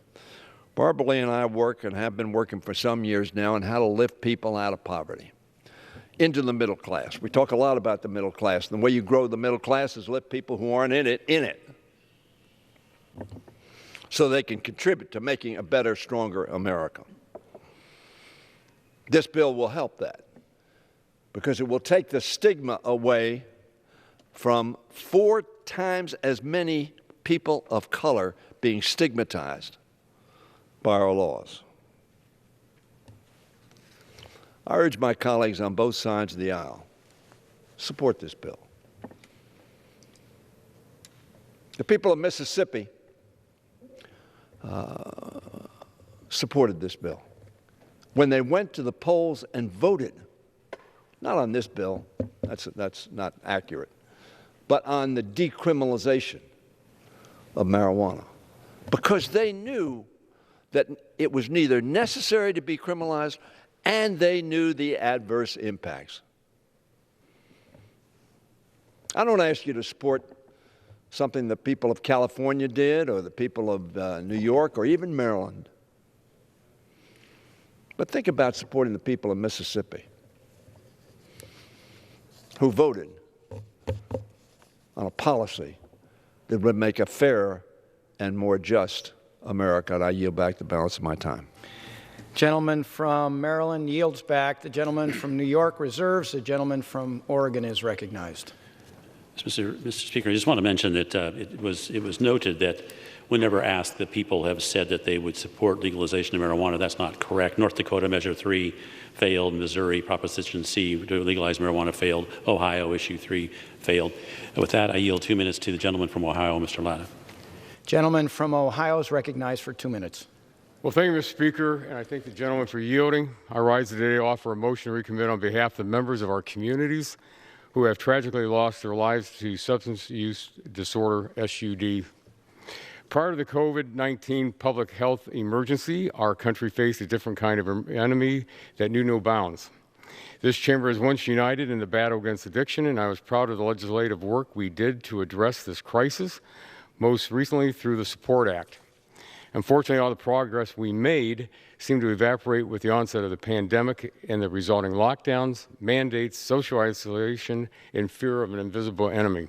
Barbara Lee and I work and have been working for some years now on how to lift people out of poverty into the middle class. We talk a lot about the middle class. And the way you grow the middle class is lift people who aren't in it, so they can contribute to making a better, stronger America. This bill will help that because it will take the stigma away from 4 times as many people of color being stigmatized by our laws. I urge my colleagues on both sides of the aisle, support this bill. The people of Mississippi supported this bill when they went to the polls and voted, not on this bill, that's not accurate, but on the decriminalization of marijuana, because they knew that it was neither necessary to be criminalized and they knew the adverse impacts. I don't ask you to support something the people of California did or the people of New York or even Maryland. But think about supporting the people of Mississippi who voted on a policy that would make a fairer and more just America. And I yield back the balance of my time. Gentleman from Maryland yields back. The gentleman from New York reserves. The gentleman from Oregon is recognized. Mr. Speaker, I just want to mention that it was noted that whenever asked, the people have said that they would support legalization of marijuana. That's not correct. North Dakota Measure 3 failed. Missouri Proposition C to legalize marijuana failed. Ohio Issue 3 failed. With that, I yield 2 minutes to the gentleman from Ohio, Mr. Latta. Gentleman from Ohio is recognized for 2 minutes. Well, thank you, Mr. Speaker, and I thank the gentleman for yielding. I rise today to offer a motion to recommit on behalf of the members of our communities who have tragically lost their lives to substance use disorder, SUD. Prior to the COVID-19 public health emergency, our country faced a different kind of enemy that knew no bounds. This chamber is once united in the battle against addiction, and I was proud of the legislative work we did to address this crisis, most recently through the SUPPORT Act. Unfortunately, all the progress we made seemed to evaporate with the onset of the pandemic and the resulting lockdowns, mandates, social isolation, and fear of an invisible enemy.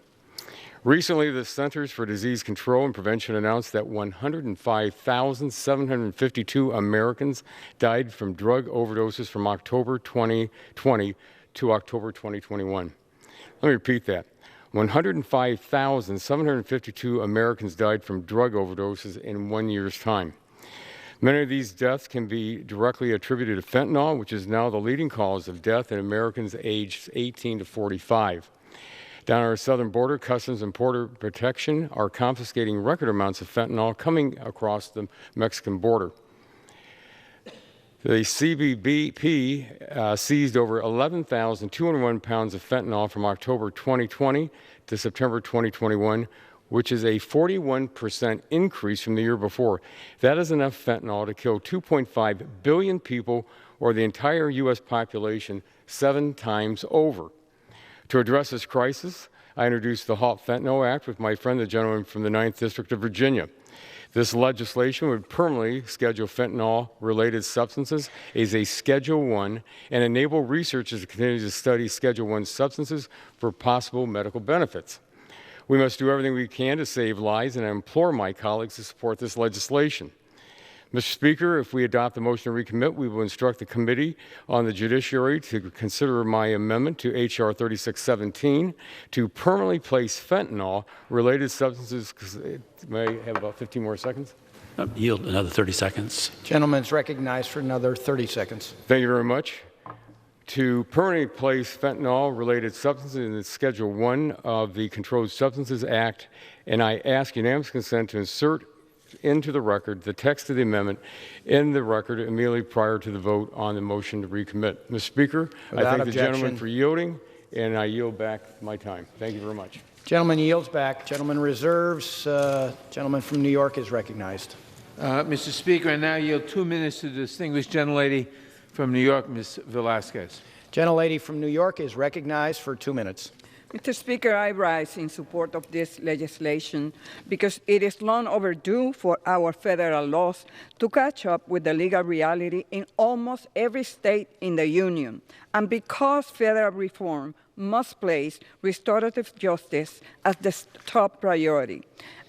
Recently, the Centers for Disease Control and Prevention announced that 105,752 Americans died from drug overdoses from October 2020 to October 2021. Let me repeat that. 105,752 Americans died from drug overdoses in 1 year's time. Many of these deaths can be directly attributed to fentanyl, which is now the leading cause of death in Americans aged 18 to 45. Down our southern border, Customs and Border Protection are confiscating record amounts of fentanyl coming across the Mexican border. The CBP seized over 11,201 pounds of fentanyl from October 2020 to September 2021, which is a 41% increase from the year before. That is enough fentanyl to kill 2.5 billion people, or the entire U.S. population 7 times over. To address this crisis, I introduced the HALT Fentanyl Act with my friend, the gentleman from the 9th District of Virginia. This legislation would permanently schedule fentanyl-related substances as a Schedule I and enable researchers to continue to study Schedule I substances for possible medical benefits. We must do everything we can to save lives, and I implore my colleagues to support this legislation. Mr. Speaker, if we adopt the motion to recommit, we will instruct the Committee on the Judiciary to consider my amendment to H.R. 3617 to permanently place fentanyl-related substances. May I have about 15 more seconds? Yield another 30 seconds. Gentleman's recognized for another 30 seconds. Thank you very much. To permanently place fentanyl-related substances in the Schedule I of the Controlled Substances Act, and I ask unanimous consent to insert into the record the text of the amendment in the record immediately prior to the vote on the motion to recommit. Mr. Speaker, I thank the gentleman for yielding, and I yield back my time. Thank you very much. Gentleman yields back. Gentleman reserves. Gentleman from New York is recognized. Mr. Speaker, I now yield 2 minutes to the distinguished gentlelady from New York, Ms. Velasquez. Gentlelady from New York is recognized for 2 minutes. Mr. Speaker, I rise in support of this legislation because it is long overdue for our federal laws to catch up with the legal reality in almost every state in the Union, and because federal reform must place restorative justice as the top priority.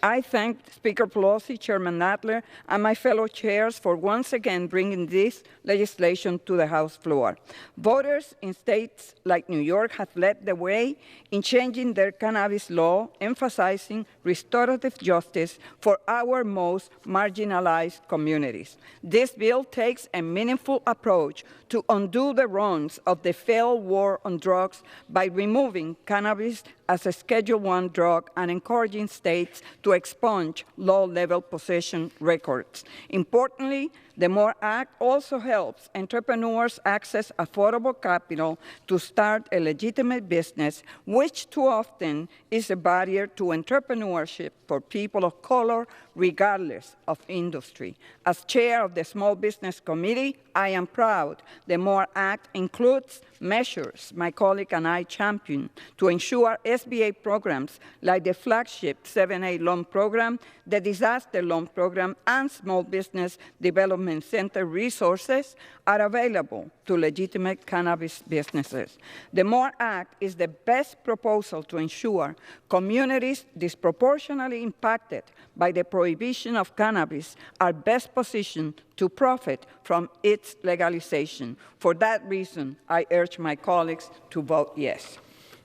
I thank Speaker Pelosi, Chairman Nadler, and my fellow chairs for once again bringing this legislation to the House floor. Voters in states like New York have led the way in changing their cannabis law, emphasizing restorative justice for our most marginalized communities. This bill takes a meaningful approach to undo the wrongs of the failed war on drugs by removing cannabis as a Schedule I drug and encouraging states to expunge low-level possession records. Importantly, the MORE Act also helps entrepreneurs access affordable capital to start a legitimate business, which too often is a barrier to entrepreneurship for people of color, regardless of industry. As chair of the Small Business Committee, I am proud the MORE Act includes measures my colleague and I champion to ensure SBA programs like the flagship 7A loan program, the disaster loan program, and small business development center resources are available to legitimate cannabis businesses. The MORE Act is the best proposal to ensure communities disproportionately impacted by the prohibition of cannabis are best positioned to profit from its legalization. For that reason, I urge my colleagues to vote yes.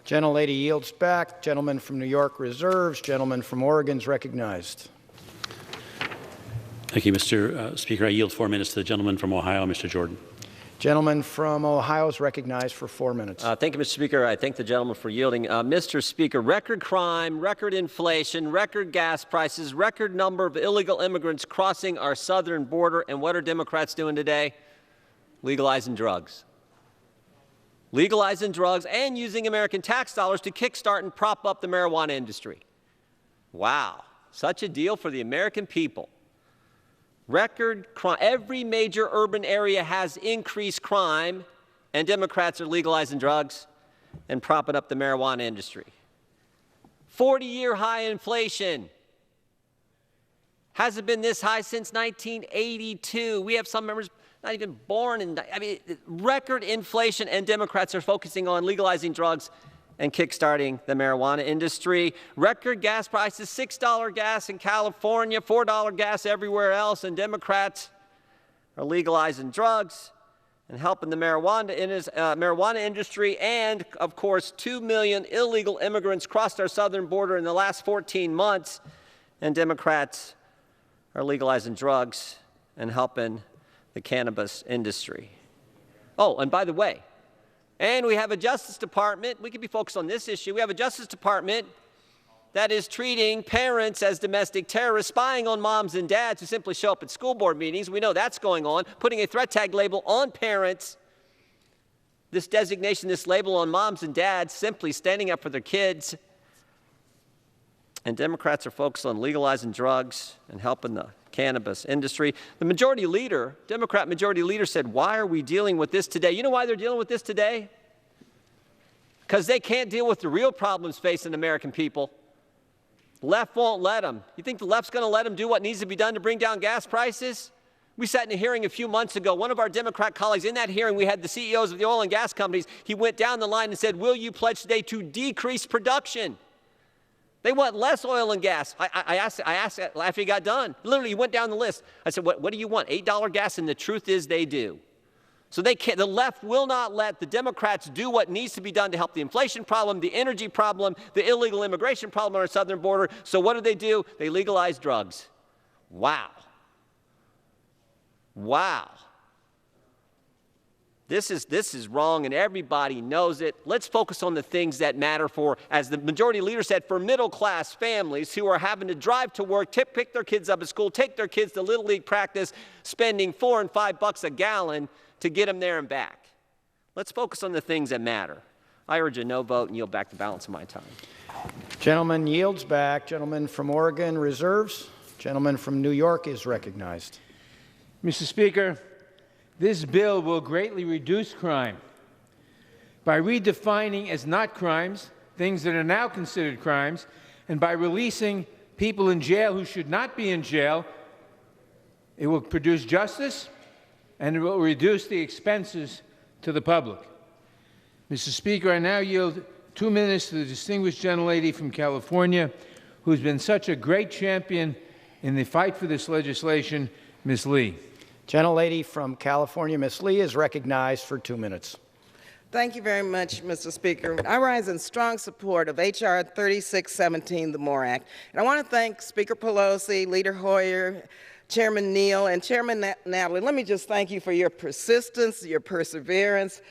Gentlelady yields back. Gentleman from New York reserves. Gentleman from Oregon is recognized. Thank you, Mr. Speaker. I yield 4 minutes to the gentleman from Ohio, Mr. Jordan. Gentleman from Ohio is recognized for 4 minutes. Thank you, Mr. Speaker. I thank the gentleman for yielding. Mr. Speaker, record crime, record inflation, record gas prices, record number of illegal immigrants crossing our southern border. And what are Democrats doing today? Legalizing drugs. Legalizing drugs and using American tax dollars to kickstart and prop up the marijuana industry. Wow, such a deal for the American people. Record crime. Every major urban area has increased crime, and Democrats are legalizing drugs and propping up the marijuana industry. 40-year high inflation. Hasn't been this high since 1982. We have some members not even born in, record inflation, and Democrats are focusing on legalizing drugs and kickstarting the marijuana industry. Record gas prices, $6 gas in California, $4 gas everywhere else, and Democrats are legalizing drugs and helping the marijuana industry. And, of course, 2 million illegal immigrants crossed our southern border in the last 14 months, and Democrats are legalizing drugs and helping the cannabis industry. Oh, and by the way, and we have a Justice Department, we could be focused on this issue, we have a Justice Department that is treating parents as domestic terrorists, spying on moms and dads who simply show up at school board meetings. We know that's going on, putting a threat tag label on parents, this designation, this label on moms and dads, simply standing up for their kids. and Democrats are focused on legalizing drugs and helping the cannabis industry. The majority leader, Democrat majority leader, said, why are we dealing with this today? You know why they're dealing with this today? Because they can't deal with the real problems facing American people. The left won't let them. You think the left's going to let them do what needs to be done to bring down gas prices? We sat in a hearing a few months ago. One of our Democrat colleagues, in that hearing, we had the CEOs of the oil and gas companies. He went down the line and said, will you pledge today to decrease production? They want less oil and gas. I asked after he got done. Literally, he went down the list. I said, what do you want, $8 gas? And the truth is they do. So they can't, the left will not let the Democrats do what needs to be done to help the inflation problem, the energy problem, the illegal immigration problem on our southern border. So what do? They legalize drugs. Wow. Wow. This is wrong, and everybody knows it. Let's focus on the things that matter for, as the majority leader said, for middle-class families who are having to drive to work, pick their kids up at school, take their kids to Little League practice, spending $4 and $5 a gallon to get them there and back. Let's focus on the things that matter. I urge a no vote and yield back the balance of my time. Gentleman yields back. Gentleman from Oregon reserves. Gentleman from New York is recognized. Mr. Speaker, this bill will greatly reduce crime by redefining as not crimes things that are now considered crimes, and by releasing people in jail who should not be in jail. It will produce justice, and it will reduce the expenses to the public. Mr. Speaker, I now yield 2 minutes to the distinguished gentlelady from California, who's been such a great champion in the fight for this legislation, Ms. Lee. Gentlelady from California, Ms. Lee, is recognized for 2 minutes. Thank you very much, Mr. Speaker. I rise in strong support of H.R. 3617, the MORE Act. And I want to thank Speaker Pelosi, Leader Hoyer, Chairman Neal, and Chairman Nadler. Let me just thank you for your persistence, your perseverance,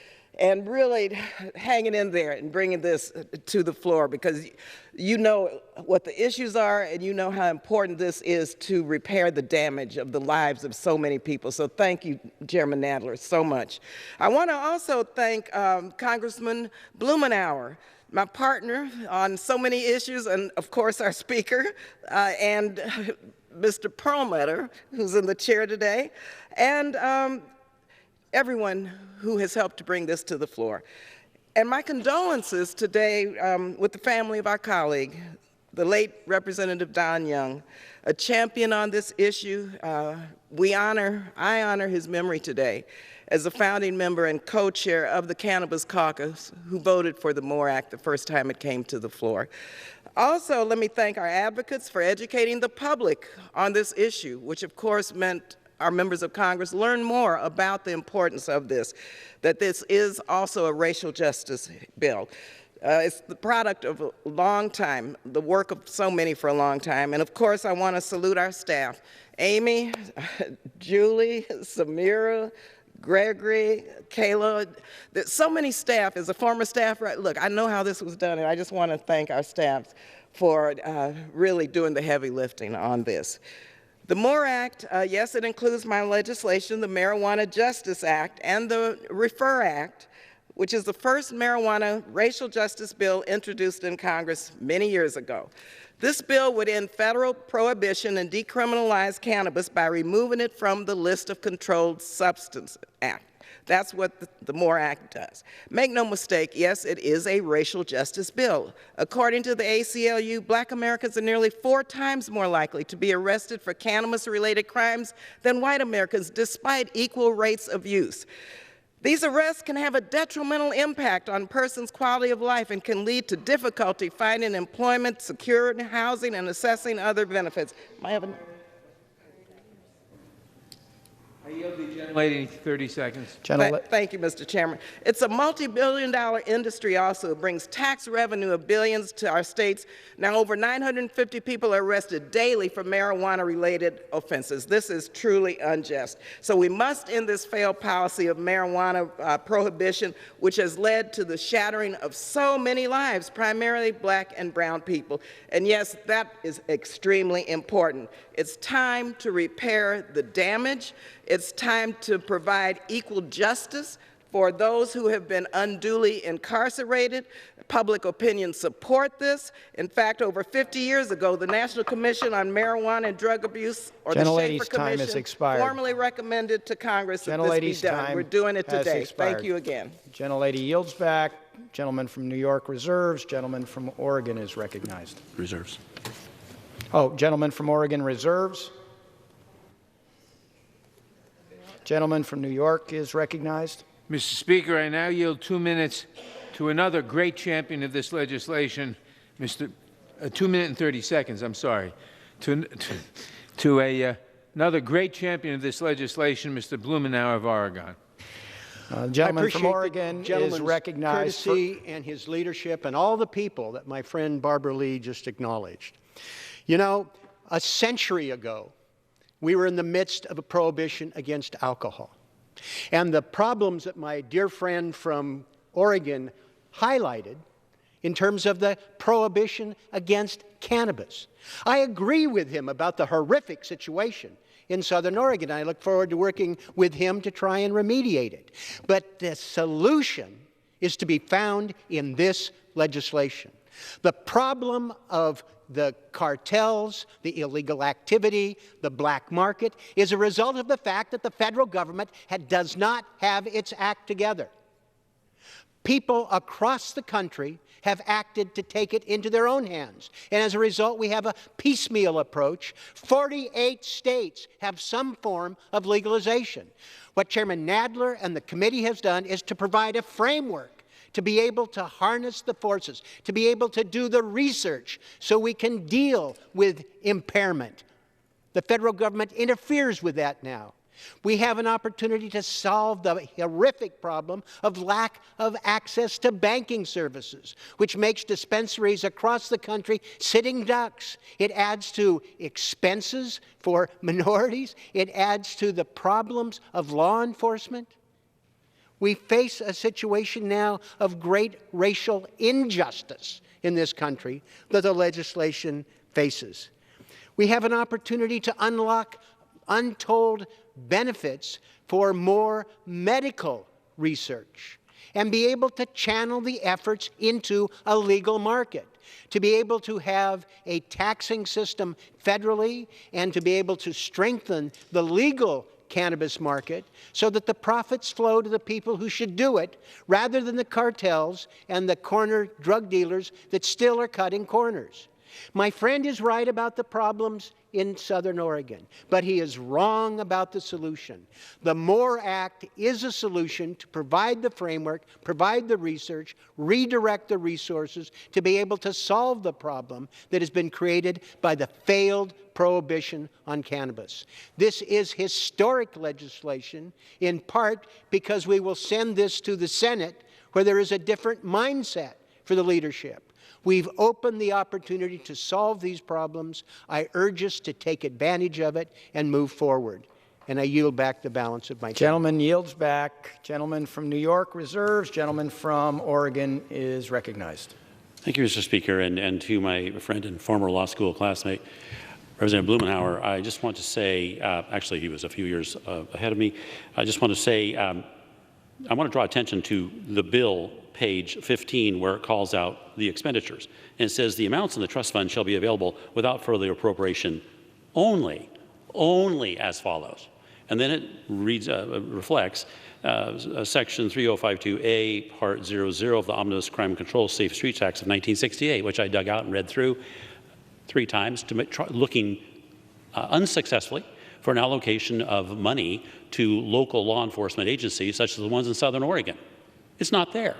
and really hanging in there and bringing this to the floor, because you know what the issues are and you know how important this is to repair the damage of the lives of so many people. So thank you, Chairman Nadler, so much. I want to also thank Congressman Blumenauer, my partner on so many issues, and of course our Speaker, and Mr. Perlmutter, who's in the chair today, and everyone who has helped to bring this to the floor. And my condolences today with the family of our colleague, the late Representative Don Young, a champion on this issue. I honor his memory today as a founding member and co-chair of the Cannabis Caucus who voted for the MORE Act the first time it came to the floor. Also, let me thank our advocates for educating the public on this issue, which of course meant our members of Congress learn more about the importance of this, that this is also a racial justice bill. It's the product of a long time, the work of so many for a long time. And of course, I want to salute our staff. Amy, Julie, Samira, Gregory, Kayla, there's so many staff. As a former staffer, look, I know how this was done, and I just want to thank our staff for really doing the heavy lifting on this. The MORE Act, yes, it includes my legislation, the Marijuana Justice Act, and the REFER Act, which is the first marijuana racial justice bill introduced in Congress many years ago. This bill would end federal prohibition and decriminalize cannabis by removing it from the list of Controlled Substance Act. That's what the MORE Act does. Make no mistake, yes, it is a racial justice bill. According to the ACLU, Black Americans are nearly 4 times more likely to be arrested for cannabis-related crimes than white Americans, despite equal rates of use. These arrests can have a detrimental impact on a person's quality of life and can lead to difficulty finding employment, securing housing, and assessing other benefits. I yield the gentlelady 30 seconds. Thank you, Mr. Chairman. It's a multi-billion-dollar industry also. It brings tax revenue of billions to our states. Now over 950 people are arrested daily for marijuana-related offenses. This is truly unjust. So we must end this failed policy of marijuana prohibition, which has led to the shattering of so many lives, primarily Black and brown people. And yes, that is extremely important. It's time to repair the damage. It's time to provide equal justice for those who have been unduly incarcerated. Public opinion support this. In fact, over 50 years ago, the National Commission on Marijuana and Drug Abuse, or the Schaefer Commission, formally recommended to Congress that this be done. We're doing it today. Thank you again. Gentlelady yields back. Gentleman from New York reserves. Gentleman from Oregon is recognized. Reserves. Oh, gentleman from Oregon reserves. Gentleman from New York is recognized. Mr. Speaker, I now yield 2 minutes to another great champion of this legislation, 2 minutes and 30 seconds, I'm sorry, another great champion of this legislation, Mr. Blumenauer of Oregon. Gentleman from Oregon is recognized. Courtesy and his leadership and all the people that my friend Barbara Lee just acknowledged. You know, a century ago, we were in the midst of a prohibition against alcohol. And the problems that my dear friend from Oregon highlighted in terms of the prohibition against cannabis. I agree with him about the horrific situation in Southern Oregon. I look forward to working with him to try and remediate it. But the solution is to be found in this legislation. The problem of the cartels, the illegal activity, the black market is a result of the fact that the federal government does not have its act together. People across the country have acted to take it into their own hands. And as a result, we have a piecemeal approach. 48 states have some form of legalization. What Chairman Nadler and the committee has done is to provide a framework to be able to harness the forces, to be able to do the research so we can deal with impairment. The federal government interferes with that now. We have an opportunity to solve the horrific problem of lack of access to banking services, which makes dispensaries across the country sitting ducks. It adds to expenses for minorities. It adds to the problems of law enforcement. We face a situation now of great racial injustice in this country that the legislation faces. We have an opportunity to unlock untold benefits for more medical research and be able to channel the efforts into a legal market, to be able to have a taxing system federally and to be able to strengthen the legal cannabis market so that the profits flow to the people who should do it rather than the cartels and the corner drug dealers that still are cutting corners. My friend is right about the problems in Southern Oregon, but he is wrong about the solution. The MORE Act is a solution to provide the framework, provide the research, redirect the resources to be able to solve the problem that has been created by the failed prohibition on cannabis. This is historic legislation, in part because we will send this to the Senate, where there is a different mindset for the leadership. We've opened the opportunity to solve these problems. I urge us to take advantage of it and move forward. And I yield back the balance of my time. Gentleman yields back. Gentleman from New York reserves. Gentleman from Oregon is recognized. Thank you, Mr. Speaker. And to my friend and former law school classmate, Representative Blumenauer, I just want to say, actually he was a few years ahead of me, I just want to say, I want to draw attention to the bill, page 15, where it calls out the expenditures. And it says the amounts in the trust fund shall be available without further appropriation only as follows. And then it reads, reflects Section 3052A, Part 00 of the Omnibus Crime Control Safe Streets Act of 1968, which I dug out and read through 3 times, looking unsuccessfully for an allocation of money to local law enforcement agencies, such as the ones in Southern Oregon. It's not there.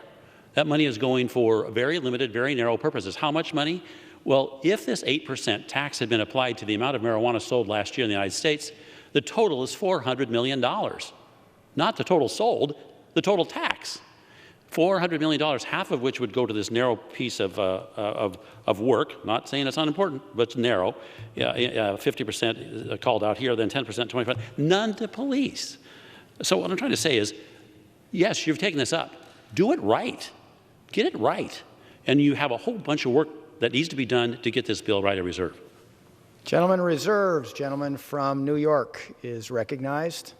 That money is going for very limited, very narrow purposes. How much money? Well, if this 8% tax had been applied to the amount of marijuana sold last year in the United States, the total is $400 million. Not the total sold, the total tax. $400 million, half of which would go to this narrow piece of work, not saying it's unimportant, but it's narrow. 50% called out here, then 10%, 20%, none to police. So what I'm trying to say is, yes, you've taken this up. Do it right. Get it right. And you have a whole bunch of work that needs to be done to get this bill right. I reserve. Gentleman reserves. Gentleman from New York is recognized.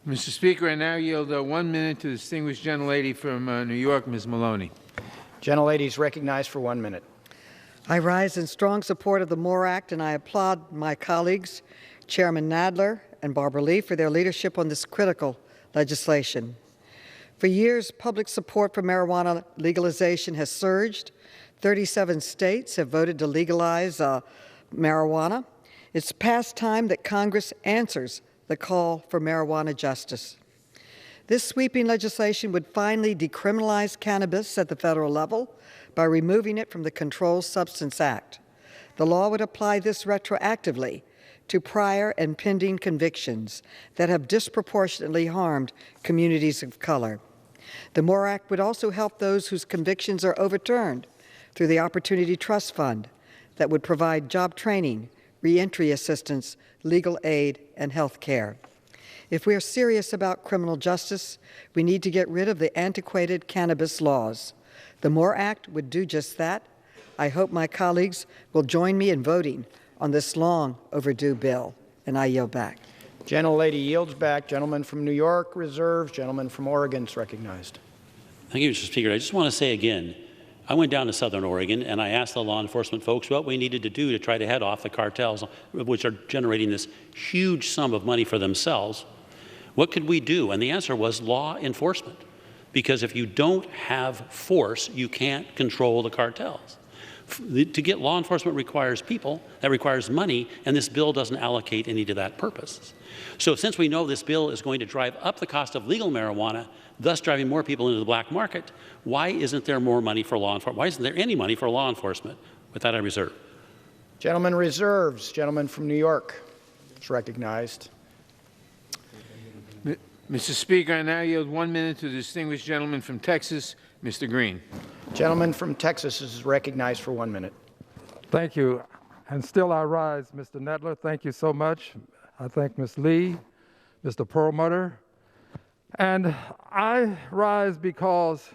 Mr. Speaker, I now yield 1 minute to the distinguished gentlelady from New York, Ms. Maloney. Gentlelady is recognized for 1 minute. I rise in strong support of the MORE Act, and I applaud my colleagues, Chairman Nadler and Barbara Lee, for their leadership on this critical legislation. For years, public support for marijuana legalization has surged. 37 states have voted to legalize marijuana. It's past time that Congress answers the call for marijuana justice. This sweeping legislation would finally decriminalize cannabis at the federal level by removing it from the Controlled Substance Act. The law would apply this retroactively to prior and pending convictions that have disproportionately harmed communities of color. The MORE Act would also help those whose convictions are overturned through the Opportunity Trust Fund that would provide job training, reentry assistance, legal aid, and health care. If we are serious about criminal justice, we need to get rid of the antiquated cannabis laws. The MORE Act would do just that. I hope my colleagues will join me in voting on this long overdue bill, and I yield back. Gentlelady yields back. Gentleman from New York reserves. Gentleman from Oregon is recognized. Thank you, Mr. Speaker. I just want to say again, I went down to Southern Oregon and I asked the law enforcement folks what we needed to do to try to head off the cartels, which are generating this huge sum of money for themselves. What could we do? And the answer was law enforcement. Because if you don't have force, you can't control the cartels. To get law enforcement requires people, that requires money, and this bill doesn't allocate any to that purpose. So since we know this bill is going to drive up the cost of legal marijuana, thus driving more people into the black market, why isn't there more money for law enforcement? Why isn't there any money for law enforcement? With that, I reserve. Gentleman reserves. Gentleman from New York is recognized. Mr. Speaker, I now yield 1 minute to the distinguished gentleman from Texas, Mr. Green. Gentleman from Texas is recognized for 1 minute. Thank you. And still I rise, Mr. Nadler. Thank you so much. I thank Ms. Lee, Mr. Perlmutter. And I rise because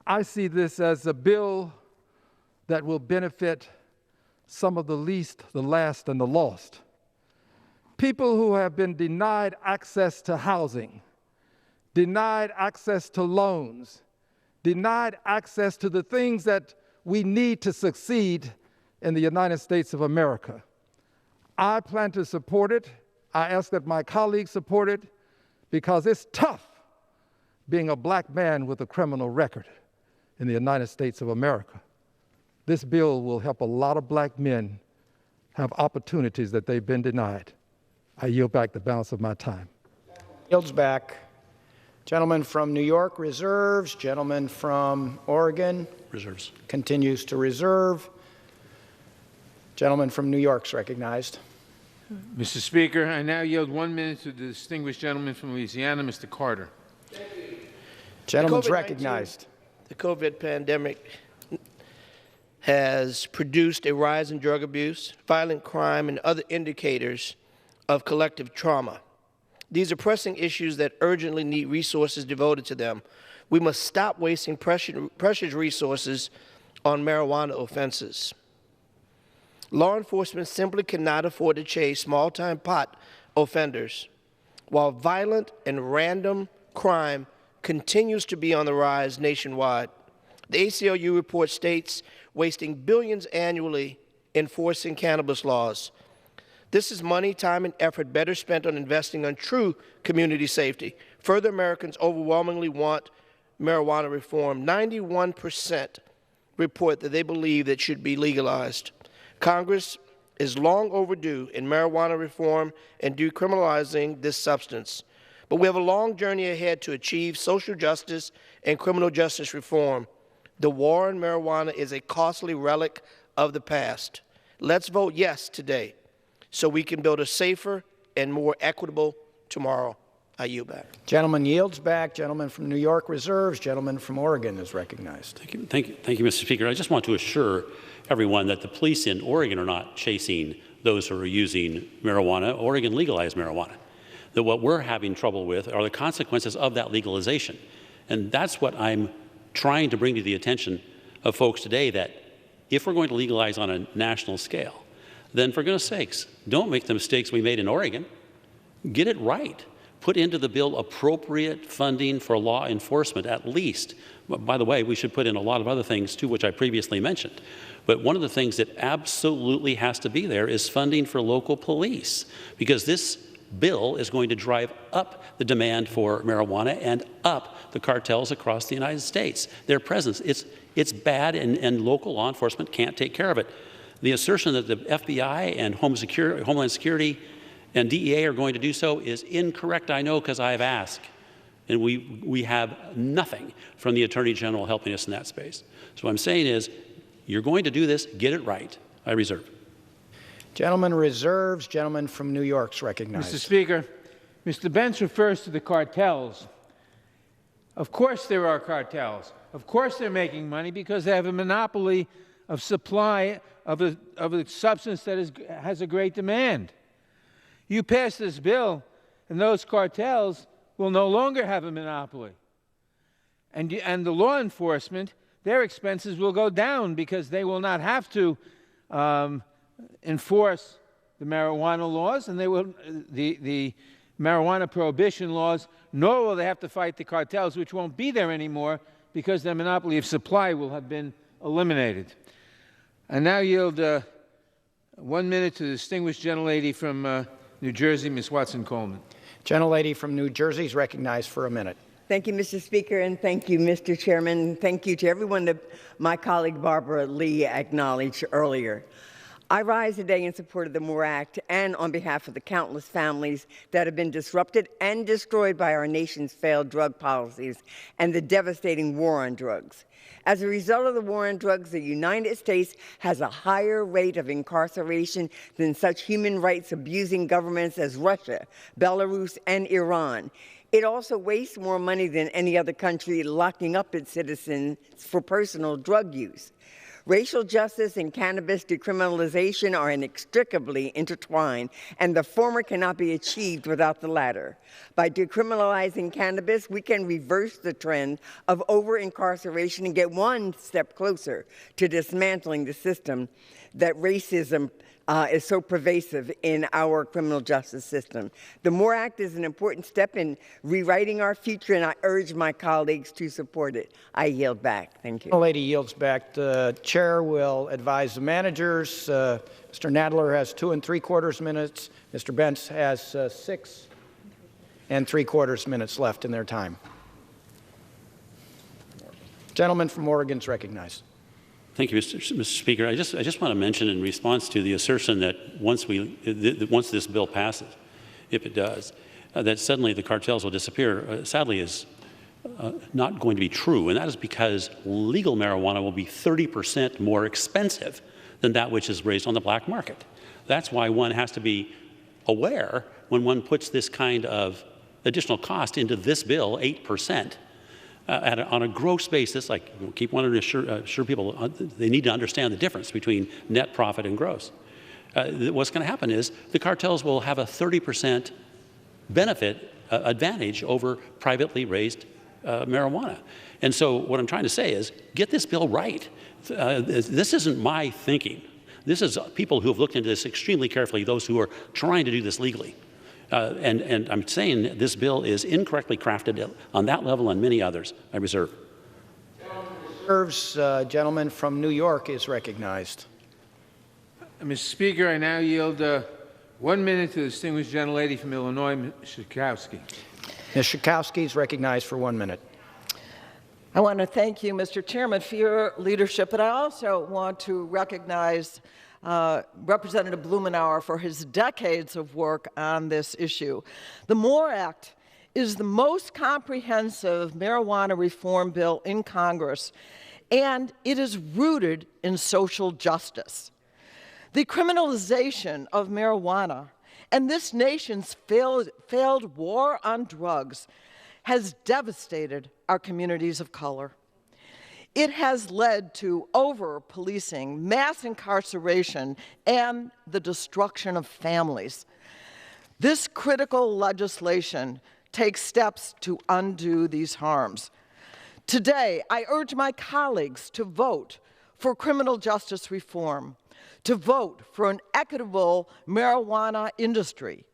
I see this as a bill that will benefit some of the least, the last, and the lost. People who have been denied access to housing, denied access to loans, denied access to the things that we need to succeed in the United States of America. I plan to support it. I ask that my colleagues support it because it's tough being a black man with a criminal record in the United States of America. This bill will help a lot of black men have opportunities that they've been denied. I yield back the balance of my time. Yields back. Gentleman from New York reserves. Gentleman from Oregon reserves. Continues to reserve. Gentleman from New York is recognized. Mr. Speaker, I now yield 1 minute to the distinguished gentleman from Louisiana, Mr. Carter. Gentleman's recognized. The COVID pandemic has produced a rise in drug abuse, violent crime, and other indicators of collective trauma. These are pressing issues that urgently need resources devoted to them. We must stop wasting precious resources on marijuana offenses. Law enforcement simply cannot afford to chase small-time pot offenders, while violent and random crime continues to be on the rise nationwide. The ACLU report states wasting billions annually enforcing cannabis laws. This is money, time, and effort better spent on investing on true community safety. Further, Americans overwhelmingly want marijuana reform. 91% report that they believe that it should be legalized. Congress is long overdue in marijuana reform and decriminalizing this substance. But we have a long journey ahead to achieve social justice and criminal justice reform. The war on marijuana is a costly relic of the past. Let's vote yes today so we can build a safer and more equitable tomorrow. I yield back. Gentleman yields back. Gentleman from New York reserves. Gentleman from Oregon is recognized. Thank you, Mr. Speaker. I just want to assure everyone that the police in Oregon are not chasing those who are using marijuana. Oregon legalized marijuana. That what we're having trouble with are the consequences of that legalization. And that's what I'm trying to bring to the attention of folks today, that if we're going to legalize on a national scale, then for goodness sakes, don't make the mistakes we made in Oregon. Get it right. put into the bill appropriate funding for law enforcement, at least. By the way, we should put in a lot of other things too, which I previously mentioned. But one of the things that absolutely has to be there is funding for local police, because this bill is going to drive up the demand for marijuana and up the cartels across the United States. Their presence, it's bad, and local law enforcement can't take care of it. The assertion that the FBI and Homeland Security and DEA are going to do so is incorrect, I know, because I have asked. And we have nothing from the Attorney General helping us in that space. So what I'm saying is, you're going to do this, get it right. I reserve. Gentleman reserves. Gentleman from New York's recognized. Mr. Speaker, Mr. Bentz refers to the cartels. Of course there are cartels. Of course they're making money because they have a monopoly of supply of a substance that has a great demand. You pass this bill, and those cartels will no longer have a monopoly. And the law enforcement, their expenses will go down because they will not have to enforce the marijuana laws, and the marijuana prohibition laws, nor will they have to fight the cartels, which won't be there anymore because their monopoly of supply will have been eliminated. I now yield 1 minute to the distinguished gentlelady from New Jersey, Ms. Watson-Coleman. Gentlelady from New Jersey is recognized for a minute. Thank you, Mr. Speaker, and thank you, Mr. Chairman. Thank you to everyone that my colleague Barbara Lee acknowledged earlier. I rise today in support of the MORE Act and on behalf of the countless families that have been disrupted and destroyed by our nation's failed drug policies and the devastating war on drugs. As a result of the war on drugs, the United States has a higher rate of incarceration than such human rights abusing governments as Russia, Belarus, and Iran. It also wastes more money than any other country locking up its citizens for personal drug use. Racial justice and cannabis decriminalization are inextricably intertwined, and the former cannot be achieved without the latter. By decriminalizing cannabis, we can reverse the trend of over-incarceration and get one step closer to dismantling the system that racism is so pervasive in our criminal justice system. The MORE Act is an important step in rewriting our future, and I urge my colleagues to support it. I yield back. Thank you. The lady yields back. The chair will advise the managers. Mr. Nadler has 2 3/4 minutes. Mr. Bentz has 6 3/4 minutes left in their time. Gentleman from Oregon is recognized. Thank you, Mr. Speaker. I just want to mention in response to the assertion that once this bill passes, if it does, that suddenly the cartels will disappear, sadly is not going to be true. And that is because legal marijuana will be 30% more expensive than that which is raised on the black market. That's why one has to be aware when one puts this kind of additional cost into this bill, 8%. On a gross basis, like keep wanting to assure people they need to understand the difference between net profit and gross. What's going to happen is the cartels will have a 30% benefit advantage over privately raised marijuana. And so what I'm trying to say is get this bill right. This isn't my thinking. This is people who have looked into this extremely carefully, those who are trying to do this legally. And I'm saying this bill is incorrectly crafted on that level and many others. I reserve. Reserves. Gentleman from New York is recognized. Mr. Speaker, I now yield 1 minute to the distinguished gentlelady from Illinois, Ms. Schakowsky. Ms. Schakowsky is recognized for 1 minute. I want to thank you, Mr. Chairman, for your leadership, but I also want to recognize Representative Blumenauer for his decades of work on this issue. The MORE Act is the most comprehensive marijuana reform bill in Congress, and it is rooted in social justice. The criminalization of marijuana and this nation's failed war on drugs has devastated our communities of color. It has led to over-policing, mass incarceration, and the destruction of families. This critical legislation takes steps to undo these harms. Today, I urge my colleagues to vote for criminal justice reform, to vote for an equitable marijuana industry,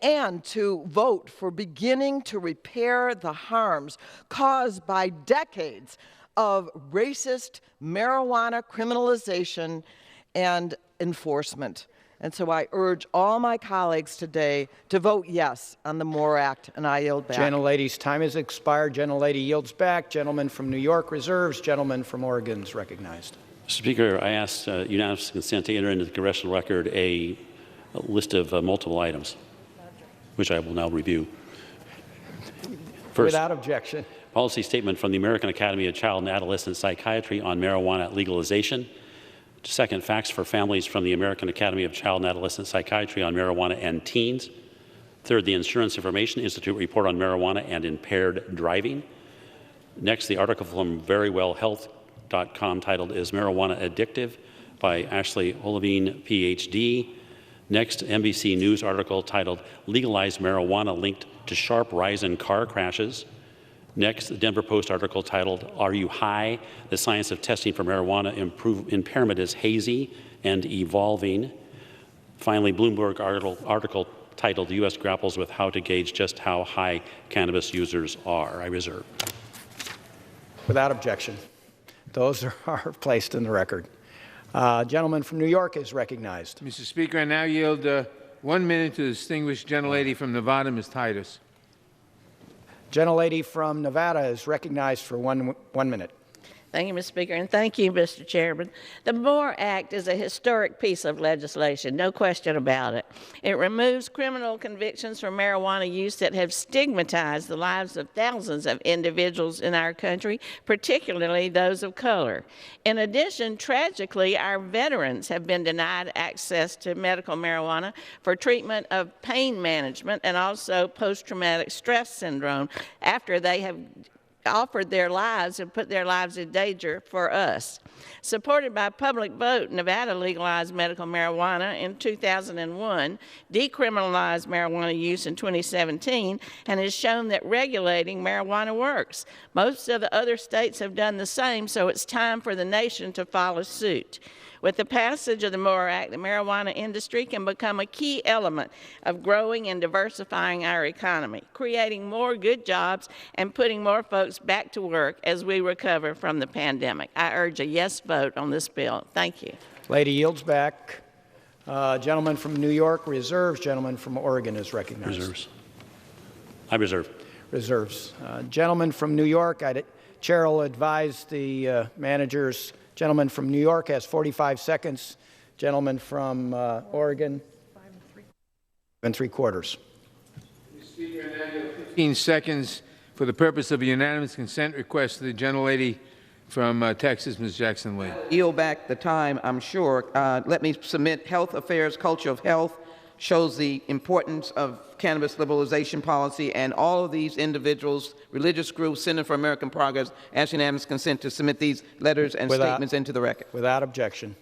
and to vote for beginning to repair the harms caused by decades of racist marijuana criminalization and enforcement. And so I urge all my colleagues today to vote yes on the MORE Act, and I yield back. Gentlelady's time has expired. Gentlelady yields back. Gentleman from New York reserves. Gentleman from Oregon is recognized. Mr. Speaker, I ask unanimous consent to enter into the congressional record a list of multiple items, which I will now review. First, without objection. Policy statement from the American Academy of Child and Adolescent Psychiatry on marijuana legalization. Second, facts for families from the American Academy of Child and Adolescent Psychiatry on marijuana and teens. Third, the Insurance Information Institute report on marijuana and impaired driving. Next, the article from verywellhealth.com titled "Is Marijuana Addictive?" by Ashley Olivine, PhD. Next, NBC News article titled "Legalize Marijuana Linked to Sharp Rise in Car Crashes." Next, the Denver Post article titled "Are You High? The Science of Testing for Marijuana Impairment is Hazy and Evolving." Finally, Bloomberg article titled "U.S. Grapples with How to Gauge Just How High Cannabis Users Are." I reserve. Without objection. Those are placed in the record. Gentleman from New York is recognized. Mr. Speaker, I now yield 1 minute to the distinguished gentlelady from Nevada, Ms. Titus. Gentlelady from Nevada is recognized for one minute. Thank you, Mr. Speaker, and thank you, Mr. Chairman. The MORE Act is a historic piece of legislation, no question about it. It removes criminal convictions for marijuana use that have stigmatized the lives of thousands of individuals in our country, particularly those of color. In addition, tragically, our veterans have been denied access to medical marijuana for treatment of pain management and also post-traumatic stress syndrome after they have offered their lives and put their lives in danger for us. Supported by public vote, Nevada legalized medical marijuana in 2001, decriminalized marijuana use in 2017, and has shown that regulating marijuana works. Most of the other states have done the same, so it's time for the nation to follow suit. With the passage of the MORE Act, the marijuana industry can become a key element of growing and diversifying our economy, creating more good jobs and putting more folks back to work as we recover from the pandemic. I urge a yes vote on this bill. Thank you. Lady yields back. Gentleman from New York reserves. Gentleman from Oregon is recognized. Reserves. I reserve. Reserves. Gentleman from New York, Chair will advise the managers. Gentleman from New York has 45 seconds. Gentleman from Oregon, 5 3/4. 15 seconds for the purpose of a unanimous consent request to the gentlelady from Texas, Ms. Jackson-Lee. Yield back the time, I'm sure. Let me submit Health Affairs, Culture of Health, shows the importance of cannabis liberalization policy, and all of these individuals, religious groups, Center for American Progress, ask unanimous consent to submit these letters and statements into the record. Without objection.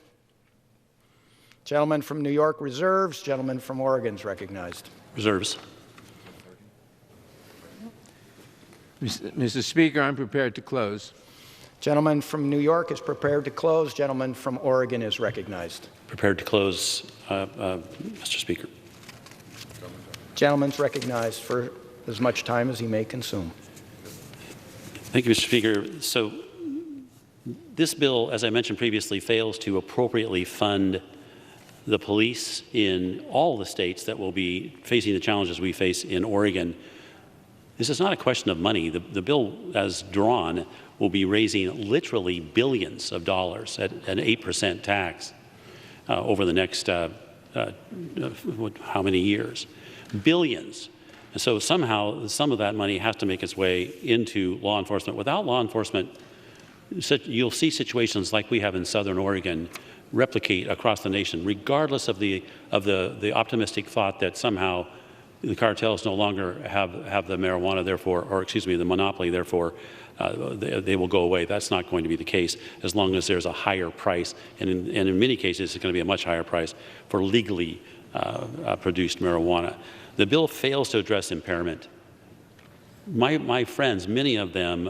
Gentleman from New York reserves. Gentleman from Oregon is recognized. Reserves. Mr. Speaker, I'm prepared to close. Gentleman from New York is prepared to close. Gentleman from Oregon is recognized. Prepared to close, Mr. Speaker. Gentleman's recognized for as much time as he may consume. Thank you, Mr. Speaker. So this bill, as I mentioned previously, fails to appropriately fund the police in all the states that will be facing the challenges we face in Oregon. This is not a question of money. The bill, as drawn, will be raising literally billions of dollars at an 8% tax over the next, how many years? Billions. And so somehow some of that money has to make its way into law enforcement. Without law enforcement, you'll see situations like we have in Southern Oregon replicate across the nation, regardless of the optimistic thought that somehow the cartels no longer have the marijuana, therefore, or excuse me, the monopoly, therefore they will go away. That's not going to be the case as long as there's a higher price, and in many cases it's going to be a much higher price for legally produced marijuana. The bill fails to address impairment. My friends, many of them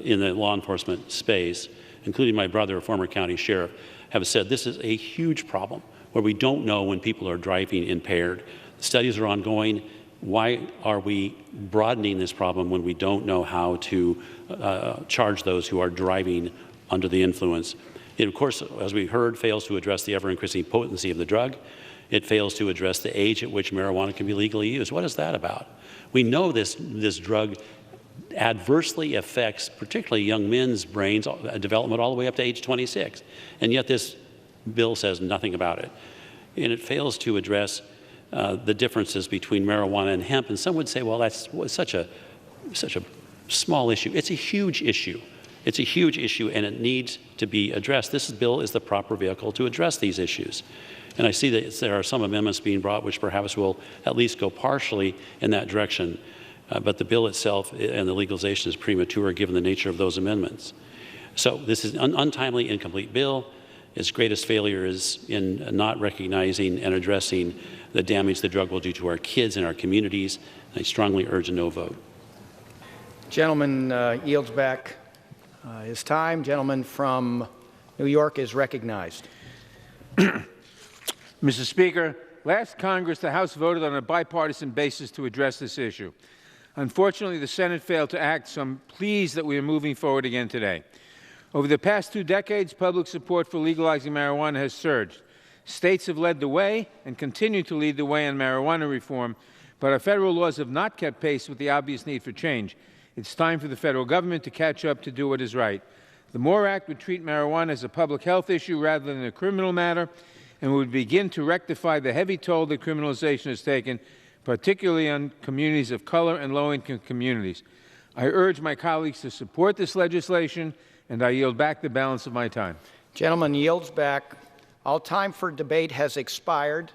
in the law enforcement space, including my brother, a former county sheriff, have said this is a huge problem where we don't know when people are driving impaired. Studies are ongoing. Why are we broadening this problem when we don't know how to charge those who are driving under the influence? It, of course, as we heard, fails to address the ever-increasing potency of the drug. It fails to address the age at which marijuana can be legally used. What is that about? We know this drug adversely affects particularly young men's brains development all the way up to age 26, and yet this bill says nothing about it. And it fails to address the differences between marijuana and hemp. And some would say, well, that's such a small issue. It's a huge issue. It's a huge issue, and it needs to be addressed. This bill is the proper vehicle to address these issues. And I see that there are some amendments being brought which perhaps will at least go partially in that direction. But the bill itself and the legalization is premature given the nature of those amendments. So this is an untimely, incomplete bill. Its greatest failure is in not recognizing and addressing the damage the drug will do to our kids and our communities. I strongly urge a no vote. Gentleman yields back his time. Gentleman from New York is recognized. Mr. Speaker, last Congress, the House voted on a bipartisan basis to address this issue. Unfortunately, the Senate failed to act, so I'm pleased that we are moving forward again today. Over the past 2 decades, public support for legalizing marijuana has surged. States have led the way and continue to lead the way on marijuana reform, but our federal laws have not kept pace with the obvious need for change. It's time for the federal government to catch up to do what is right. The MORE Act would treat marijuana as a public health issue rather than a criminal matter, and would begin to rectify the heavy toll that criminalization has taken, particularly on communities of color and low-income communities. I urge my colleagues to support this legislation, and I yield back the balance of my time. Gentleman yields back. All time for debate has expired.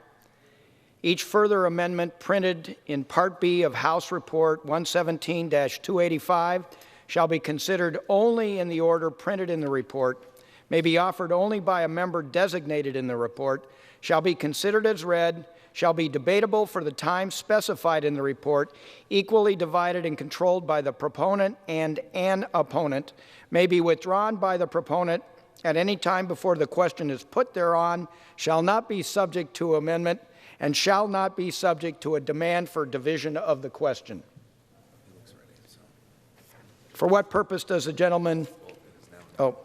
Each further amendment printed in Part B of House Report 117-285 shall be considered only in the order printed in the report, may be offered only by a member designated in the report, shall be considered as read, shall be debatable for the time specified in the report, equally divided and controlled by the proponent and an opponent, may be withdrawn by the proponent at any time before the question is put thereon, shall not be subject to amendment, and shall not be subject to a demand for division of the question. For what purpose does the gentleman...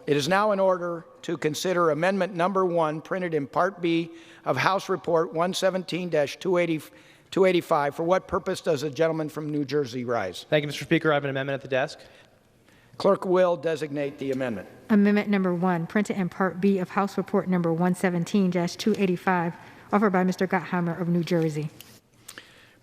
it is now in order to consider Amendment Number 1, printed in Part B of House Report 117-285. For what purpose does the gentleman from New Jersey rise? Thank you, Mr. Speaker. I have an amendment at the desk. Clerk will designate the amendment. Amendment Number 1, printed in Part B of House Report Number 117-285, offered by Mr. Gottheimer of New Jersey.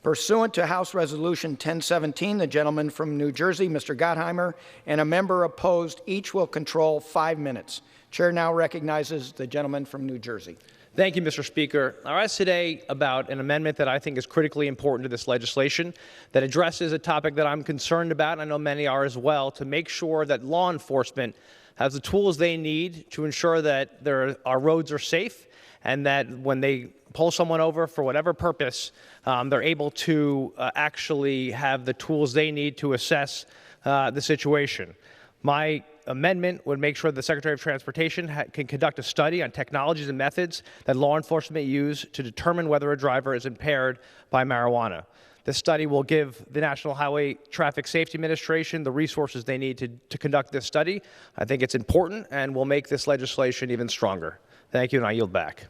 Pursuant to House Resolution 1017, the gentleman from New Jersey, Mr. Gottheimer, and a member opposed, each will control 5 minutes. Chair now recognizes the gentleman from New Jersey. Thank you, Mr. Speaker. I rise today about an amendment that I think is critically important to this legislation that addresses a topic that I'm concerned about, and I know many are as well, to make sure that law enforcement has the tools they need to ensure that our roads are safe and that when they pull someone over for whatever purpose, they're able to actually have the tools they need to assess the situation. My amendment would make sure the Secretary of Transportation can conduct a study on technologies and methods that law enforcement use to determine whether a driver is impaired by marijuana. This study will give the National Highway Traffic Safety Administration the resources they need to conduct this study. I think it's important and will make this legislation even stronger. Thank you, and I yield back.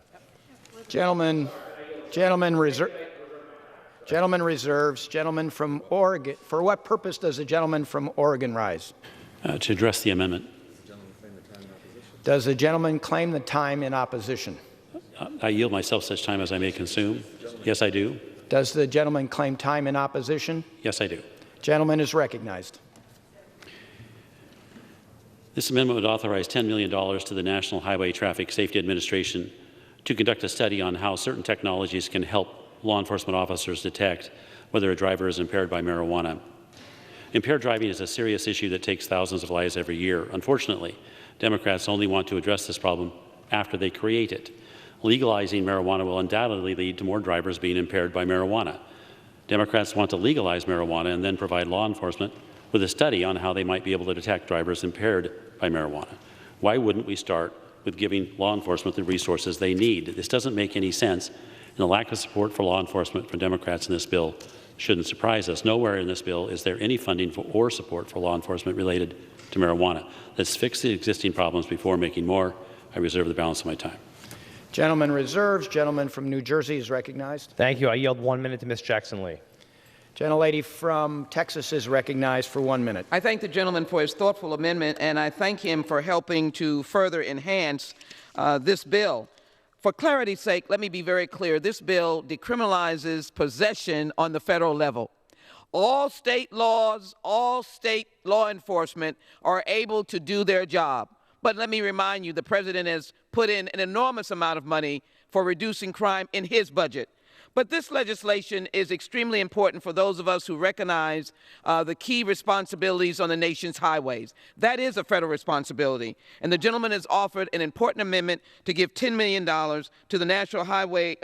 Gentleman reserves. Gentleman from Oregon. For what purpose does the gentleman from Oregon rise? To address the amendment. Does the gentleman claim the time in opposition? I yield myself such time as I may consume. Yes, I do. Does the gentleman claim time in opposition? Yes, I do. Gentleman is recognized. This amendment would authorize $10 million to the National Highway Traffic Safety Administration to conduct a study on how certain technologies can help law enforcement officers detect whether a driver is impaired by marijuana. Impaired driving is a serious issue that takes thousands of lives every year. Unfortunately, Democrats only want to address this problem after they create it. Legalizing marijuana will undoubtedly lead to more drivers being impaired by marijuana. Democrats want to legalize marijuana and then provide law enforcement with a study on how they might be able to detect drivers impaired by marijuana. Why wouldn't we start with giving law enforcement the resources they need? This doesn't make any sense, And the lack of support for law enforcement from Democrats in this bill shouldn't surprise us. Nowhere in this bill is there any funding for or support for law enforcement related to marijuana. Let's fix the existing problems before making more. I reserve the balance of my time. Gentleman reserves. Gentleman from New Jersey is recognized. Thank you. I yield 1 minute to Ms. Jackson-Lee. Gentlelady from Texas is recognized for 1 minute. I thank the gentleman for his thoughtful amendment, and I thank him for helping to further enhance this bill. For clarity's sake, let me be very clear. This bill decriminalizes possession on the federal level. All state laws, all state law enforcement are able to do their job. But let me remind you, the president has put in an enormous amount of money for reducing crime in his budget. But this legislation is extremely important for those of us who recognize the key responsibilities on the nation's highways. That is a federal responsibility. And the gentleman has offered an important amendment to give $10 million to the National Highway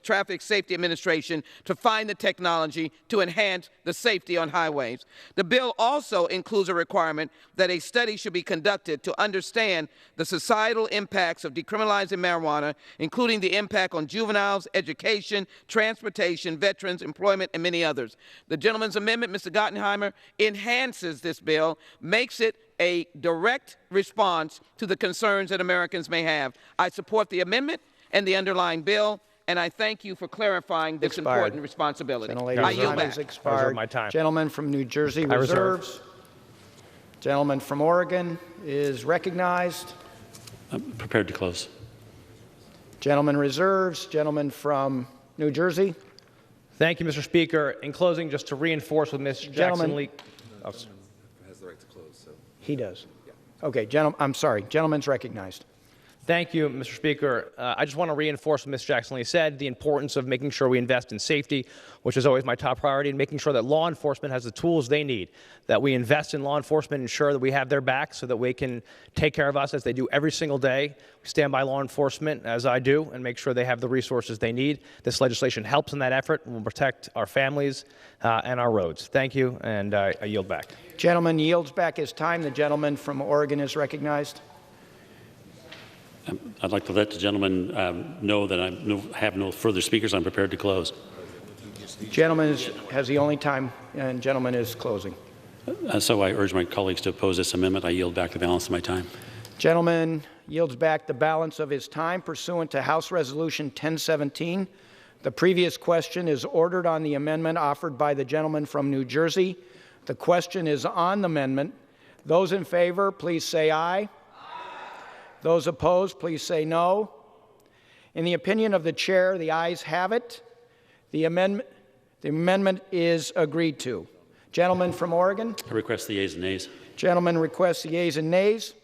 Traffic Safety Administration to find the technology to enhance the safety on highways. The bill also includes a requirement that a study should be conducted to understand the societal impacts of decriminalizing marijuana, including the impact on juveniles, education, transportation, veterans, employment, and many others. The gentleman's amendment, Mr. Gottheimer, enhances this bill, makes it a direct response to the concerns that Americans may have. I support the amendment and the underlying bill, and I thank you for clarifying this important responsibility. I yield back. Expired. I reserve my time. Gentleman from New Jersey I reserves. reserve. Gentleman from Oregon is recognized. I'm prepared to close. Gentleman reserves. Gentleman from New Jersey. Thank you, Mr. Speaker. In closing, just to reinforce with Ms. Jackson-Lee. Oh, has the right to close. So. He does. Okay, I'm sorry. Gentleman's recognized. Thank you, Mr. Speaker. I just want to reinforce what Ms. Jackson-Lee said, the importance of making sure we invest in safety, which is always my top priority, and making sure that law enforcement has the tools they need, that we invest in law enforcement, ensure that we have their back so that we can take care of us as they do every single day. We stand by law enforcement, as I do, and make sure they have the resources they need. This legislation helps in that effort and will protect our families and our roads. Thank you, and I yield back. Gentleman yields back his time. The gentleman from Oregon is recognized. I'd like to let the gentleman know that I have no further speakers. I'm prepared to close. Gentleman has the only time, and gentleman is closing. So I urge my colleagues to oppose this amendment. I yield back the balance of my time. Gentleman yields back the balance of his time pursuant to House Resolution 1017. The previous question is ordered on the amendment offered by the gentleman from New Jersey. The question is on the amendment. Those in favor, please say aye. Those opposed, please say no. In the opinion of the chair, the ayes have it. The amendment is agreed to. Gentleman from Oregon. I request the yeas and nays. Gentleman requests the yeas and nays.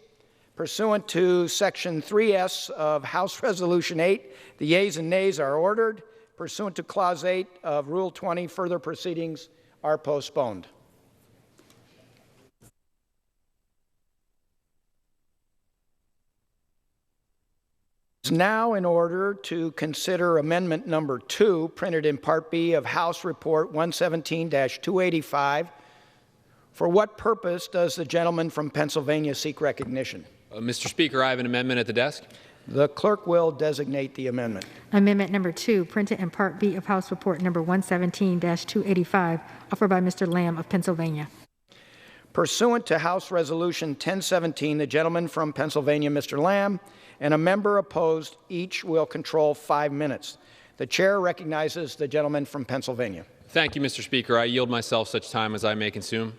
Pursuant to Section 3S of House Resolution 8, the yeas and nays are ordered. Pursuant to Clause 8 of Rule 20, further proceedings are postponed. Now in order to consider amendment number 2, printed in Part B of House Report 117-285. For what purpose does the gentleman from Pennsylvania seek recognition? Mr. Speaker, I have an amendment at the desk. The clerk will designate the amendment. Amendment number 2, printed in Part B of House Report number 117-285, offered by Mr. Lamb of Pennsylvania. Pursuant to House Resolution 1017, the gentleman from Pennsylvania, Mr. Lamb, and a member opposed, each will control 5 minutes. The chair recognizes the gentleman from Pennsylvania. Thank you, Mr. Speaker. I yield myself such time as I may consume.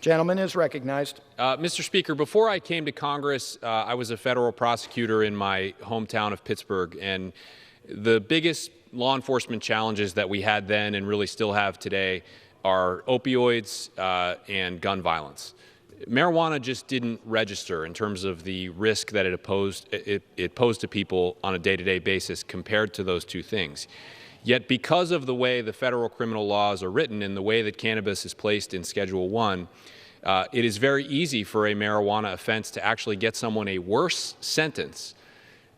Gentleman is recognized. Mr. Speaker, before I came to Congress, I was a federal prosecutor in my hometown of Pittsburgh, and the biggest law enforcement challenges that we had then and really still have today are opioids and gun violence. Marijuana just didn't register in terms of the risk that it posed to people on a day-to-day basis compared to those two things. Yet because of the way the federal criminal laws are written and the way that cannabis is placed in Schedule I, it is very easy for a marijuana offense to actually get someone a worse sentence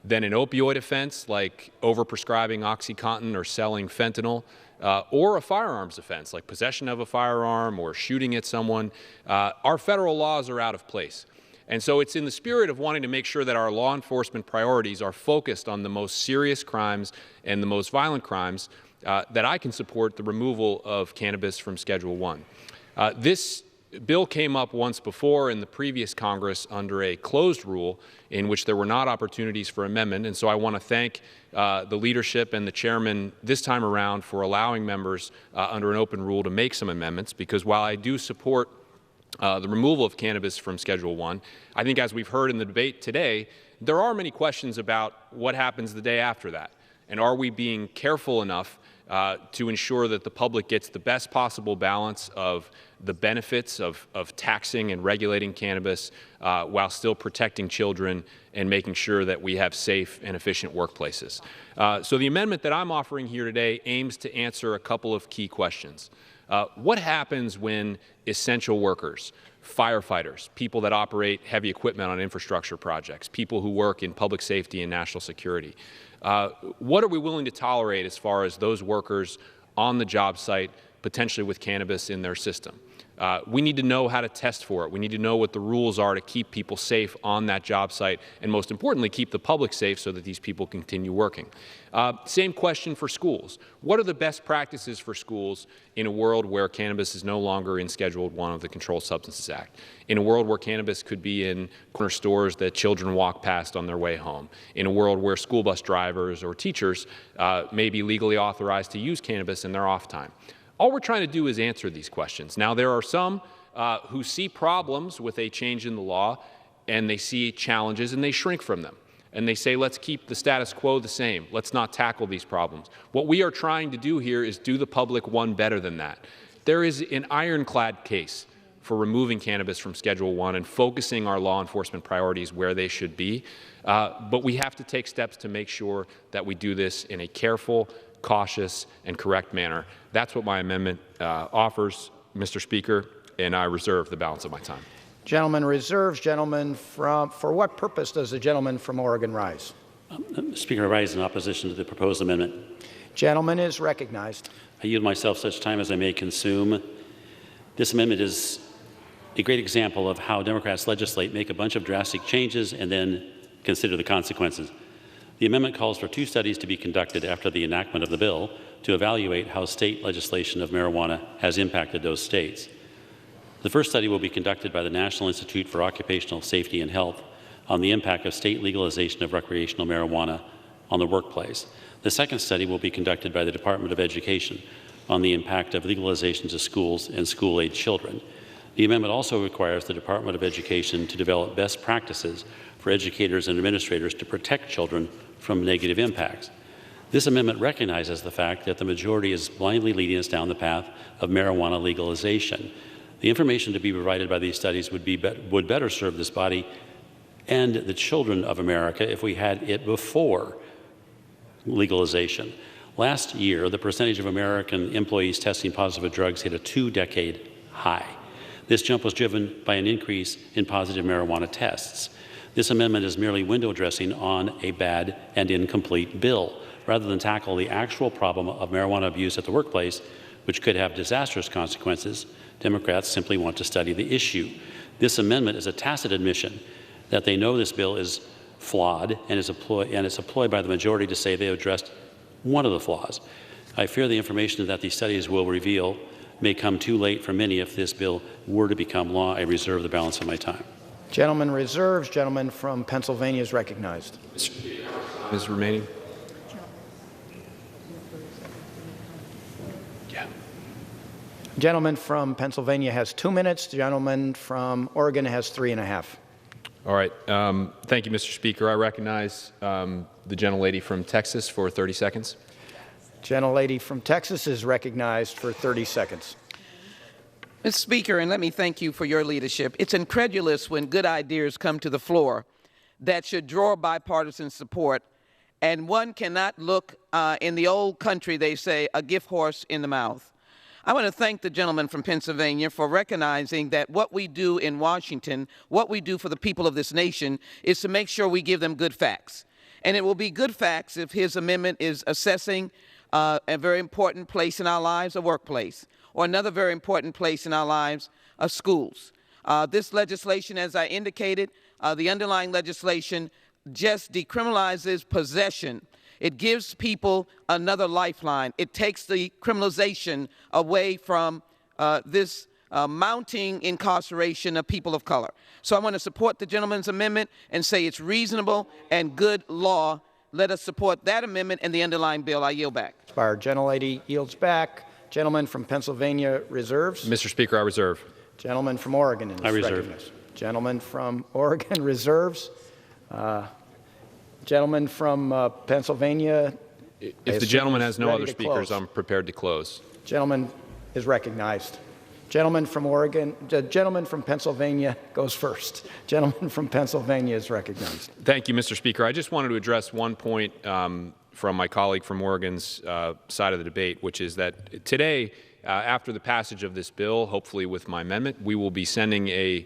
than an opioid offense like overprescribing OxyContin or selling fentanyl, or a firearms offense like possession of a firearm or shooting at someone. Our federal laws are out of place. And so it's in the spirit of wanting to make sure that our law enforcement priorities are focused on the most serious crimes and the most violent crimes that I can support the removal of cannabis from Schedule 1. This bill came up once before in the previous Congress under a closed rule in which there were not opportunities for amendment, and so I want to thank the leadership and the chairman this time around for allowing members under an open rule to make some amendments, because while I do support the removal of cannabis from Schedule 1, I think, as we've heard in the debate today, there are many questions about what happens the day after that, and are we being careful enough to ensure that the public gets the best possible balance of the benefits of taxing and regulating cannabis while still protecting children and making sure that we have safe and efficient workplaces. So the amendment that I'm offering here today aims to answer a couple of key questions. What happens when essential workers, firefighters, people that operate heavy equipment on infrastructure projects, people who work in public safety and national security, what are we willing to tolerate as far as those workers on the job site potentially with cannabis in their system? We need to know how to test for it. We need to know what the rules are to keep people safe on that job site, and most importantly, keep the public safe so that these people continue working. Same question for schools. What are the best practices for schools in a world where cannabis is no longer in Schedule 1 of the Controlled Substances Act? In a world where cannabis could be in corner stores that children walk past on their way home? In a world where school bus drivers or teachers may be legally authorized to use cannabis in their off time? All we're trying to do is answer these questions. Now, there are some who see problems with a change in the law, and they see challenges, and they shrink from them. And they say, let's keep the status quo the same. Let's not tackle these problems. What we are trying to do here is do the public one better than that. There is an ironclad case for removing cannabis from Schedule 1 and focusing our law enforcement priorities where they should be. But we have to take steps to make sure that we do this in a careful, cautious, and correct manner. That's what my amendment offers, Mr. Speaker, and I reserve the balance of my time. Gentleman reserves. Gentleman for what purpose does the gentleman from Oregon rise? Speaker, I rise in opposition to the proposed amendment. Gentleman is recognized. I yield myself such time as I may consume. This amendment is a great example of how Democrats legislate, make a bunch of drastic changes, and then consider the consequences. The amendment calls for 2 studies to be conducted after the enactment of the bill to evaluate how state legislation of marijuana has impacted those states. The first study will be conducted by the National Institute for Occupational Safety and Health on the impact of state legalization of recreational marijuana on the workplace. The second study will be conducted by the Department of Education on the impact of legalization to schools and school-age children. The amendment also requires the Department of Education to develop best practices for educators and administrators to protect children from negative impacts. This amendment recognizes the fact that the majority is blindly leading us down the path of marijuana legalization. The information to be provided by these studies would better serve this body and the children of America if we had it before legalization. Last year, the percentage of American employees testing positive for drugs hit a 2-decade high. This jump was driven by an increase in positive marijuana tests. This amendment is merely window dressing on a bad and incomplete bill, rather than tackle the actual problem of marijuana abuse at the workplace, which could have disastrous consequences. Democrats simply want to study the issue. This amendment is a tacit admission that they know this bill is flawed and is employed by the majority to say they have addressed one of the flaws. I fear the information that these studies will reveal may come too late for many if this bill were to become law. I reserve the balance of my time. Gentleman reserves. Gentleman from Pennsylvania is recognized. Ms. remaining. Gentleman from Pennsylvania has 2 minutes. The gentleman from Oregon has 3.5. All right. Thank you, Mr. Speaker. I recognize the gentlelady from Texas for 30 seconds. Gentlelady from Texas is recognized for 30 seconds. Mr. Speaker, and let me thank you for your leadership. It's incredulous when good ideas come to the floor that should draw bipartisan support, and one cannot look, in the old country, they say, a gift horse in the mouth. I want to thank the gentleman from Pennsylvania for recognizing that what we do in Washington, what we do for the people of this nation, is to make sure we give them good facts. And it will be good facts if his amendment is assessing a very important place in our lives, a workplace, or another very important place in our lives, schools. This legislation, as I indicated, the underlying legislation just decriminalizes possession. It gives people another lifeline. It takes the criminalization away from this mounting incarceration of people of color. So I want to support the gentleman's amendment and say it's reasonable and good law. Let us support that amendment and the underlying bill. I yield back. Our gentlelady yields back. Gentleman from Pennsylvania reserves. Mr. Speaker, I reserve. Gentleman from Oregon is I reserve. recognized. Gentleman from Oregon reserves. Gentleman from Pennsylvania. If the gentleman has no other speakers, I'm prepared to close. Gentleman is recognized. Gentleman from Oregon, gentleman from Pennsylvania goes first. Gentleman from Pennsylvania is recognized. Thank you, Mr. Speaker. I just wanted to address one point from my colleague from Oregon's side of the debate, which is that today, after the passage of this bill, hopefully with my amendment, we will be sending a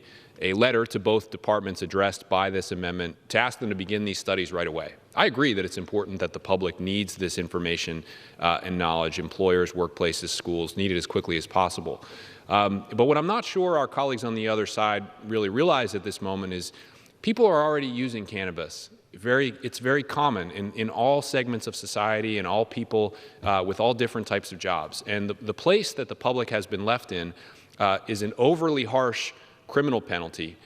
letter to both departments addressed by this amendment to ask them to begin these studies right away. I agree that it's important that the public needs this information and knowledge. Employers, workplaces, schools need it as quickly as possible. But what I'm not sure our colleagues on the other side really realize at this moment is people are already using cannabis. It's very common in all segments of society and all people with all different types of jobs. And the place that the public has been left in is an overly harsh criminal penalty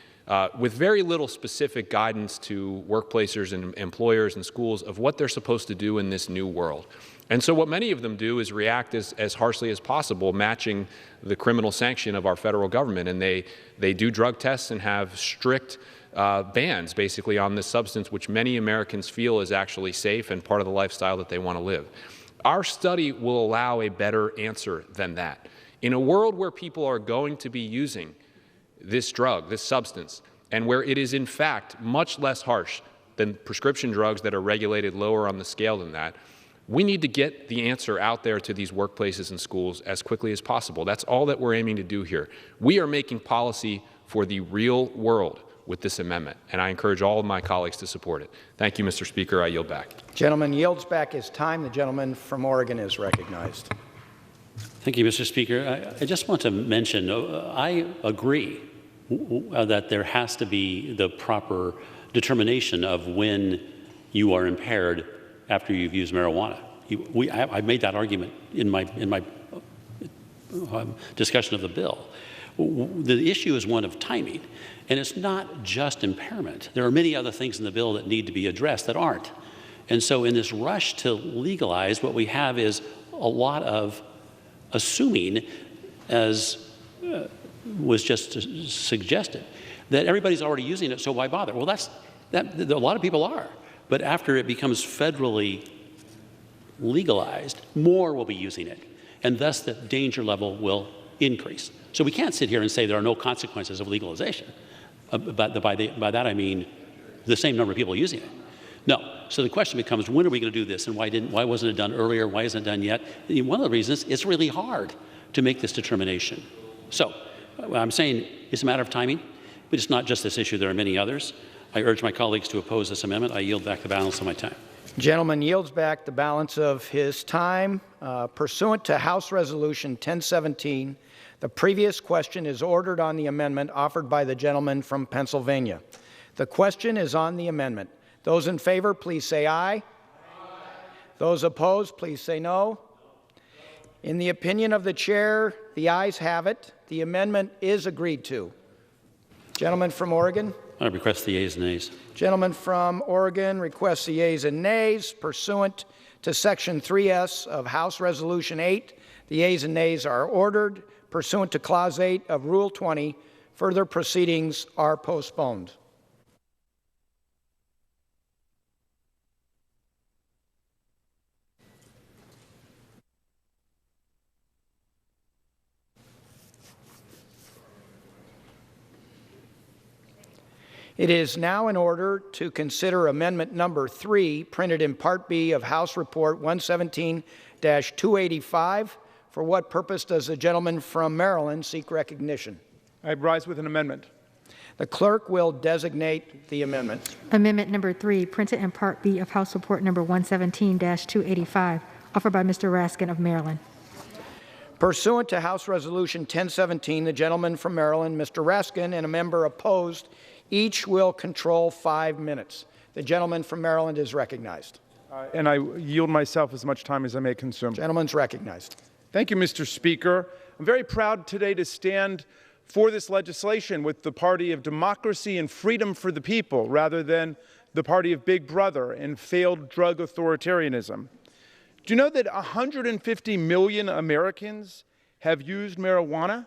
with very little specific guidance to workplaces and employers and schools of what they're supposed to do in this new world. And so what many of them do is react as harshly as possible, matching the criminal sanction of our federal government. And they do drug tests and have strict bans basically on this substance, which many Americans feel is actually safe and part of the lifestyle that they want to live. Our study will allow a better answer than that. In a world where people are going to be using this drug, this substance, and where it is in fact much less harsh than prescription drugs that are regulated lower on the scale than that, we need to get the answer out there to these workplaces and schools as quickly as possible. That's all that we're aiming to do here. We are making policy for the real world with this amendment, and I encourage all of my colleagues to support it. Thank you, Mr. Speaker. I yield back. Gentleman yields back his time. The gentleman from Oregon is recognized. Thank you, Mr. Speaker. I just want to mention, I agree that there has to be the proper determination of when you are impaired after you've used marijuana. I made that argument in my discussion of the bill. The issue is one of timing, and it's not just impairment. There are many other things in the bill that need to be addressed that aren't. And so in this rush to legalize, what we have is a lot of assuming, as was just suggested, that everybody's already using it, so why bother? Well, a lot of people are. But after it becomes federally legalized, more will be using it, and thus the danger level will increase. So we can't sit here and say there are no consequences of legalization. But by that I mean the same number of people using it. No. So the question becomes, when are we going to do this, and why wasn't it done earlier? Why isn't it done yet? One of the reasons, it's really hard to make this determination. So I'm saying it's a matter of timing, but it's not just this issue. There are many others. I urge my colleagues to oppose this amendment. I yield back the balance of my time. Gentleman yields back the balance of his time. Pursuant to House Resolution 1017, the previous question is ordered on the amendment offered by the gentleman from Pennsylvania. The question is on the amendment. Those in favor, please say aye. Aye. Those opposed, please say no. In the opinion of the chair, the ayes have it. The amendment is agreed to. Gentleman from Oregon. I request the yeas and nays. Gentleman from Oregon requests the yeas and nays. Pursuant to Section 3S of House Resolution 8, the yeas and nays are ordered. Pursuant to Clause 8 of Rule 20, further proceedings are postponed. It is now in order to consider Amendment Number 3, printed in Part B of House Report 117-285. For what purpose does the gentleman from Maryland seek recognition? I rise with an amendment. The clerk will designate the amendment. Amendment Number 3, printed in Part B of House Report Number 117-285, offered by Mr. Raskin of Maryland. Pursuant to House Resolution 1017, the gentleman from Maryland, Mr. Raskin, and a member opposed, each will control 5 minutes. The gentleman from Maryland is recognized. And I yield myself as much time as I may consume. Gentleman's recognized. Thank you, Mr. Speaker. I'm very proud today to stand for this legislation with the party of democracy and freedom for the people rather than the party of Big Brother and failed drug authoritarianism. Do you know that 150 million Americans have used marijuana?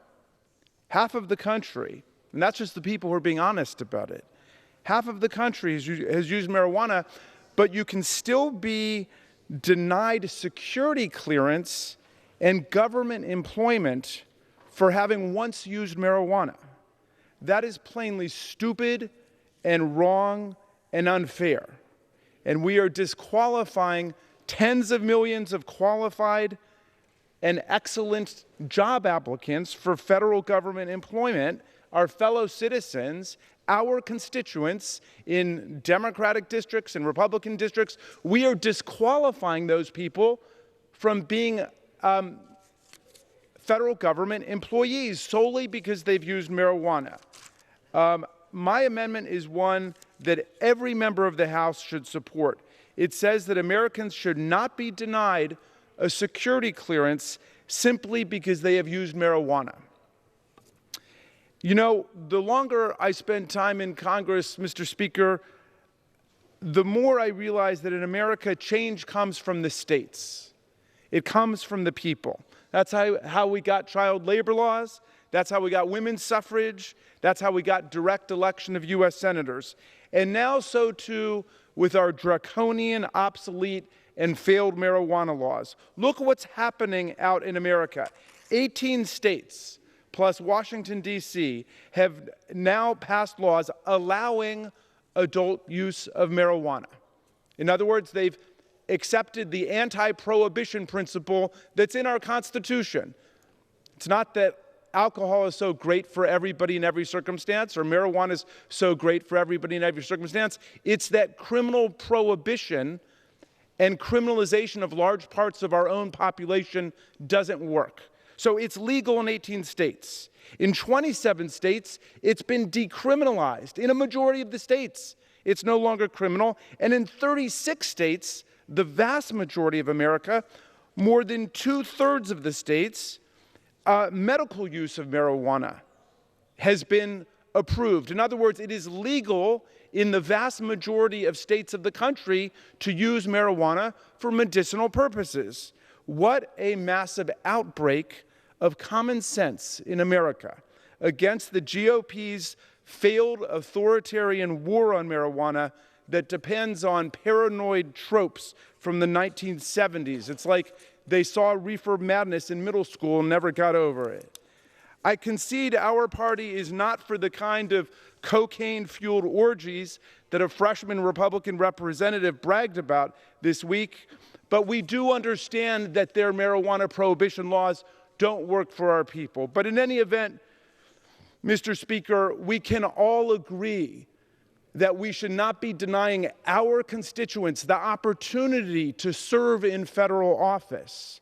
Half of the country, and that's just the people who are being honest about it. Half of the country has used marijuana, but you can still be denied security clearance and government employment for having once used marijuana. That is plainly stupid and wrong and unfair. And we are disqualifying tens of millions of qualified and excellent job applicants for federal government employment, our fellow citizens, our constituents in Democratic districts and Republican districts. We are disqualifying those people from being federal government employees solely because they've used marijuana. My amendment is one that every member of the House should support. It says that Americans should not be denied a security clearance simply because they have used marijuana. You know, the longer I spend time in Congress, Mr. Speaker, the more I realize that in America, change comes from the states. It comes from the people. That's how we got child labor laws. That's how we got women's suffrage. That's how we got direct election of U.S. senators. And now so too with our draconian, obsolete, and failed marijuana laws. Look what's happening out in America. 18 states, plus Washington, D.C., have now passed laws allowing adult use of marijuana. In other words, they've accepted the anti-prohibition principle that's in our Constitution. It's not that alcohol is so great for everybody in every circumstance, or marijuana is so great for everybody in every circumstance. It's that criminal prohibition and criminalization of large parts of our own population doesn't work. So it's legal in 18 states. In 27 states, it's been decriminalized. In a majority of the states, it's no longer criminal. And in 36 states, the vast majority of America, more than 2/3 of the states, medical use of marijuana has been approved. In other words, it is legal in the vast majority of states of the country to use marijuana for medicinal purposes. What a massive outbreak of common sense in America against the GOP's failed authoritarian war on marijuana that depends on paranoid tropes from the 1970s. It's like they saw reefer madness in middle school and never got over it. I concede our party is not for the kind of cocaine-fueled orgies that a freshman Republican representative bragged about this week, but we do understand that their marijuana prohibition laws don't work for our people. But in any event, Mr. Speaker, we can all agree that we should not be denying our constituents the opportunity to serve in federal office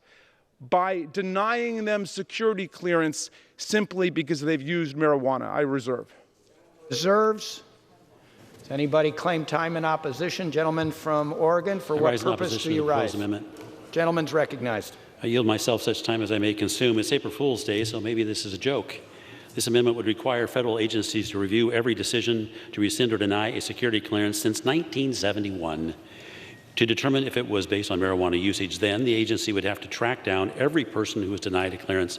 by denying them security clearance simply because they've used marijuana. I reserve. Reserves. Does anybody claim time in opposition? Gentleman from Oregon, for what purpose do you rise? Gentleman's recognized. I yield myself such time as I may consume. It's April Fool's Day, so maybe this is a joke. This amendment would require federal agencies to review every decision to rescind or deny a security clearance since 1971. To determine if it was based on marijuana usage, then the agency would have to track down every person who was denied a clearance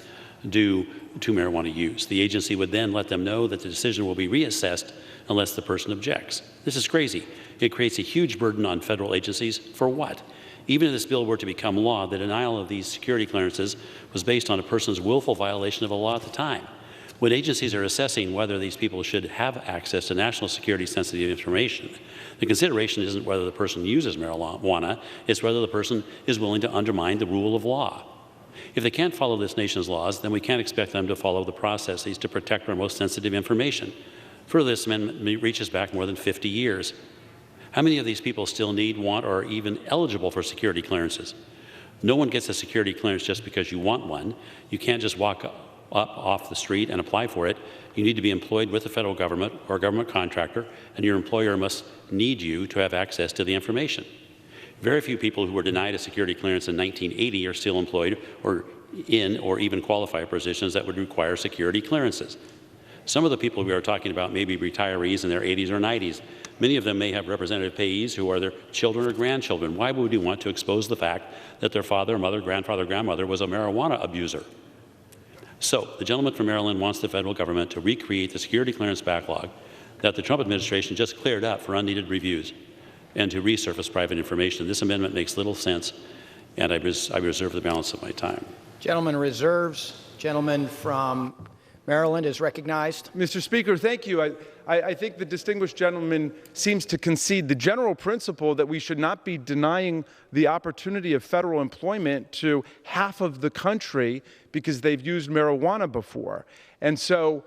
due to marijuana use. The agency would then let them know that the decision will be reassessed unless the person objects. This is crazy. It creates a huge burden on federal agencies. For what? Even if this bill were to become law, the denial of these security clearances was based on a person's willful violation of a law at the time. When agencies are assessing whether these people should have access to national security sensitive information, the consideration isn't whether the person uses marijuana, it's whether the person is willing to undermine the rule of law. If they can't follow this nation's laws, then we can't expect them to follow the processes to protect our most sensitive information. Further, this amendment reaches back more than 50 years. How many of these people still need, want, or are even eligible for security clearances? No one gets a security clearance just because you want one. You can't just walk up off the street and apply for it. You need to be employed with the federal government or a government contractor, and your employer must need you to have access to the information. Very few people who were denied a security clearance in 1980 are still employed or in or even qualify for positions that would require security clearances. Some of the people we are talking about may be retirees in their 80s or 90s. Many of them may have representative payees who are their children or grandchildren. Why would we want to expose the fact that their father, mother, grandfather, grandmother was a marijuana abuser? So the gentleman from Maryland wants the federal government to recreate the security clearance backlog that the Trump administration just cleared up for unneeded reviews and to resurface private information. This amendment makes little sense, and I reserve the balance of my time. Gentleman reserves. Gentleman from Maryland is recognized. Mr. Speaker, thank you. I think the distinguished gentleman seems to concede the general principle that we should not be denying the opportunity of federal employment to half of the country because they've used marijuana before. And so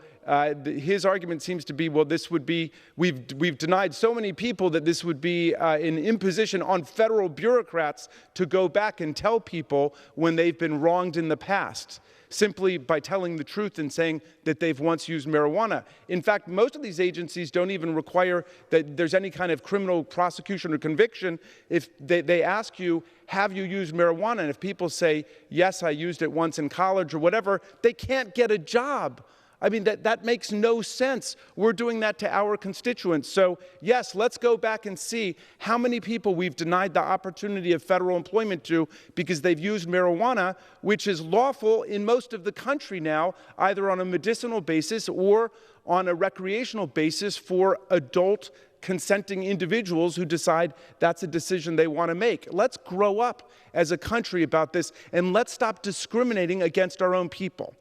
his argument seems to be, well, this would be, we've denied so many people that this would be an imposition on federal bureaucrats to go back and tell people when they've been wronged in the past, simply by telling the truth and saying that they've once used marijuana. In fact, most of these agencies don't even require that there's any kind of criminal prosecution or conviction. If they ask you, have you used marijuana? And if people say, yes, I used it once in college or whatever, they can't get a job. I mean, that makes no sense. We're doing that to our constituents. So, yes, let's go back and see how many people we've denied the opportunity of federal employment to because they've used marijuana, which is lawful in most of the country now, either on a medicinal basis or on a recreational basis for adult consenting individuals who decide that's a decision they want to make. Let's grow up as a country about this, and let's stop discriminating against our own people.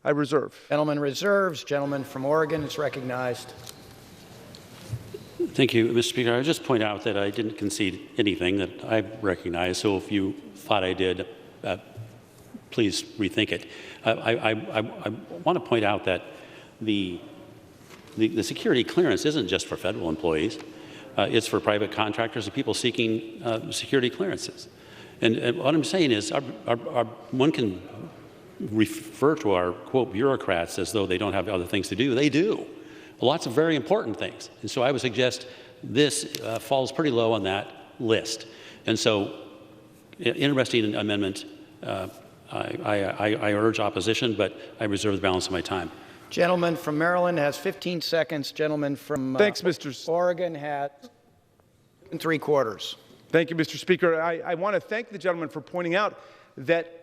I reserve. Gentleman reserves. Gentleman from Oregon is recognized. Thank you, Mr. Speaker. I would just point out that I didn't concede anything that I recognize, so if you thought I did, please rethink it. I want to point out that the security clearance isn't just for federal employees. It's for private contractors and people seeking security clearances. And what I'm saying is one can refer to our, quote, bureaucrats as though they don't have other things to do. They do. Lots of very important things. And so I would suggest this falls pretty low on that list. And so, interesting amendment. I urge opposition, but I reserve the balance of my time. Gentleman from Maryland has 15 seconds. Gentleman from Oregon has 3/4. Thank you, Mr. Speaker. I want to thank the gentleman for pointing out that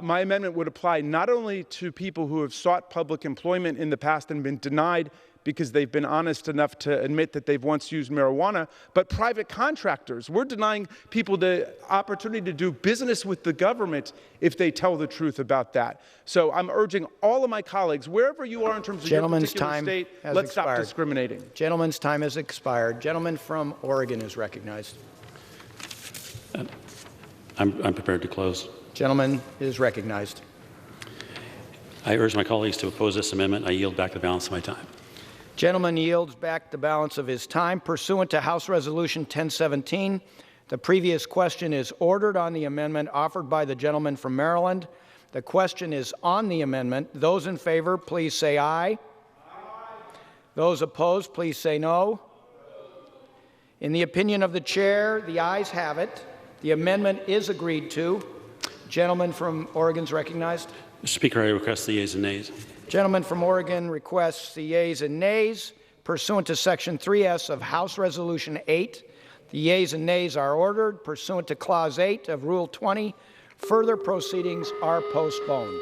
my amendment would apply not only to people who have sought public employment in the past and been denied because they've been honest enough to admit that they've once used marijuana, but private contractors. We're denying people the opportunity to do business with the government if they tell the truth about that. So I'm urging all of my colleagues, wherever you are in terms of your particular state, let's stop discriminating. Gentleman's time has expired. Gentleman from Oregon is recognized. I'm prepared to close. Gentleman is recognized. I urge my colleagues to oppose this amendment. I yield back the balance of my time. Gentleman yields back the balance of his time. Pursuant to House Resolution 1017, the previous question is ordered on the amendment offered by the gentleman from Maryland. The question is on the amendment. Those in favor, please say aye. Aye. Those opposed, please say no. In the opinion of the chair, the ayes have it. The amendment is agreed to. Gentleman from Oregon is recognized. Mr. Speaker, I request the yeas and nays. Gentleman from Oregon requests the yeas and nays. Pursuant to Section 3S of House Resolution 8, the yeas and nays are ordered. Pursuant to Clause 8 of Rule 20, further proceedings are postponed.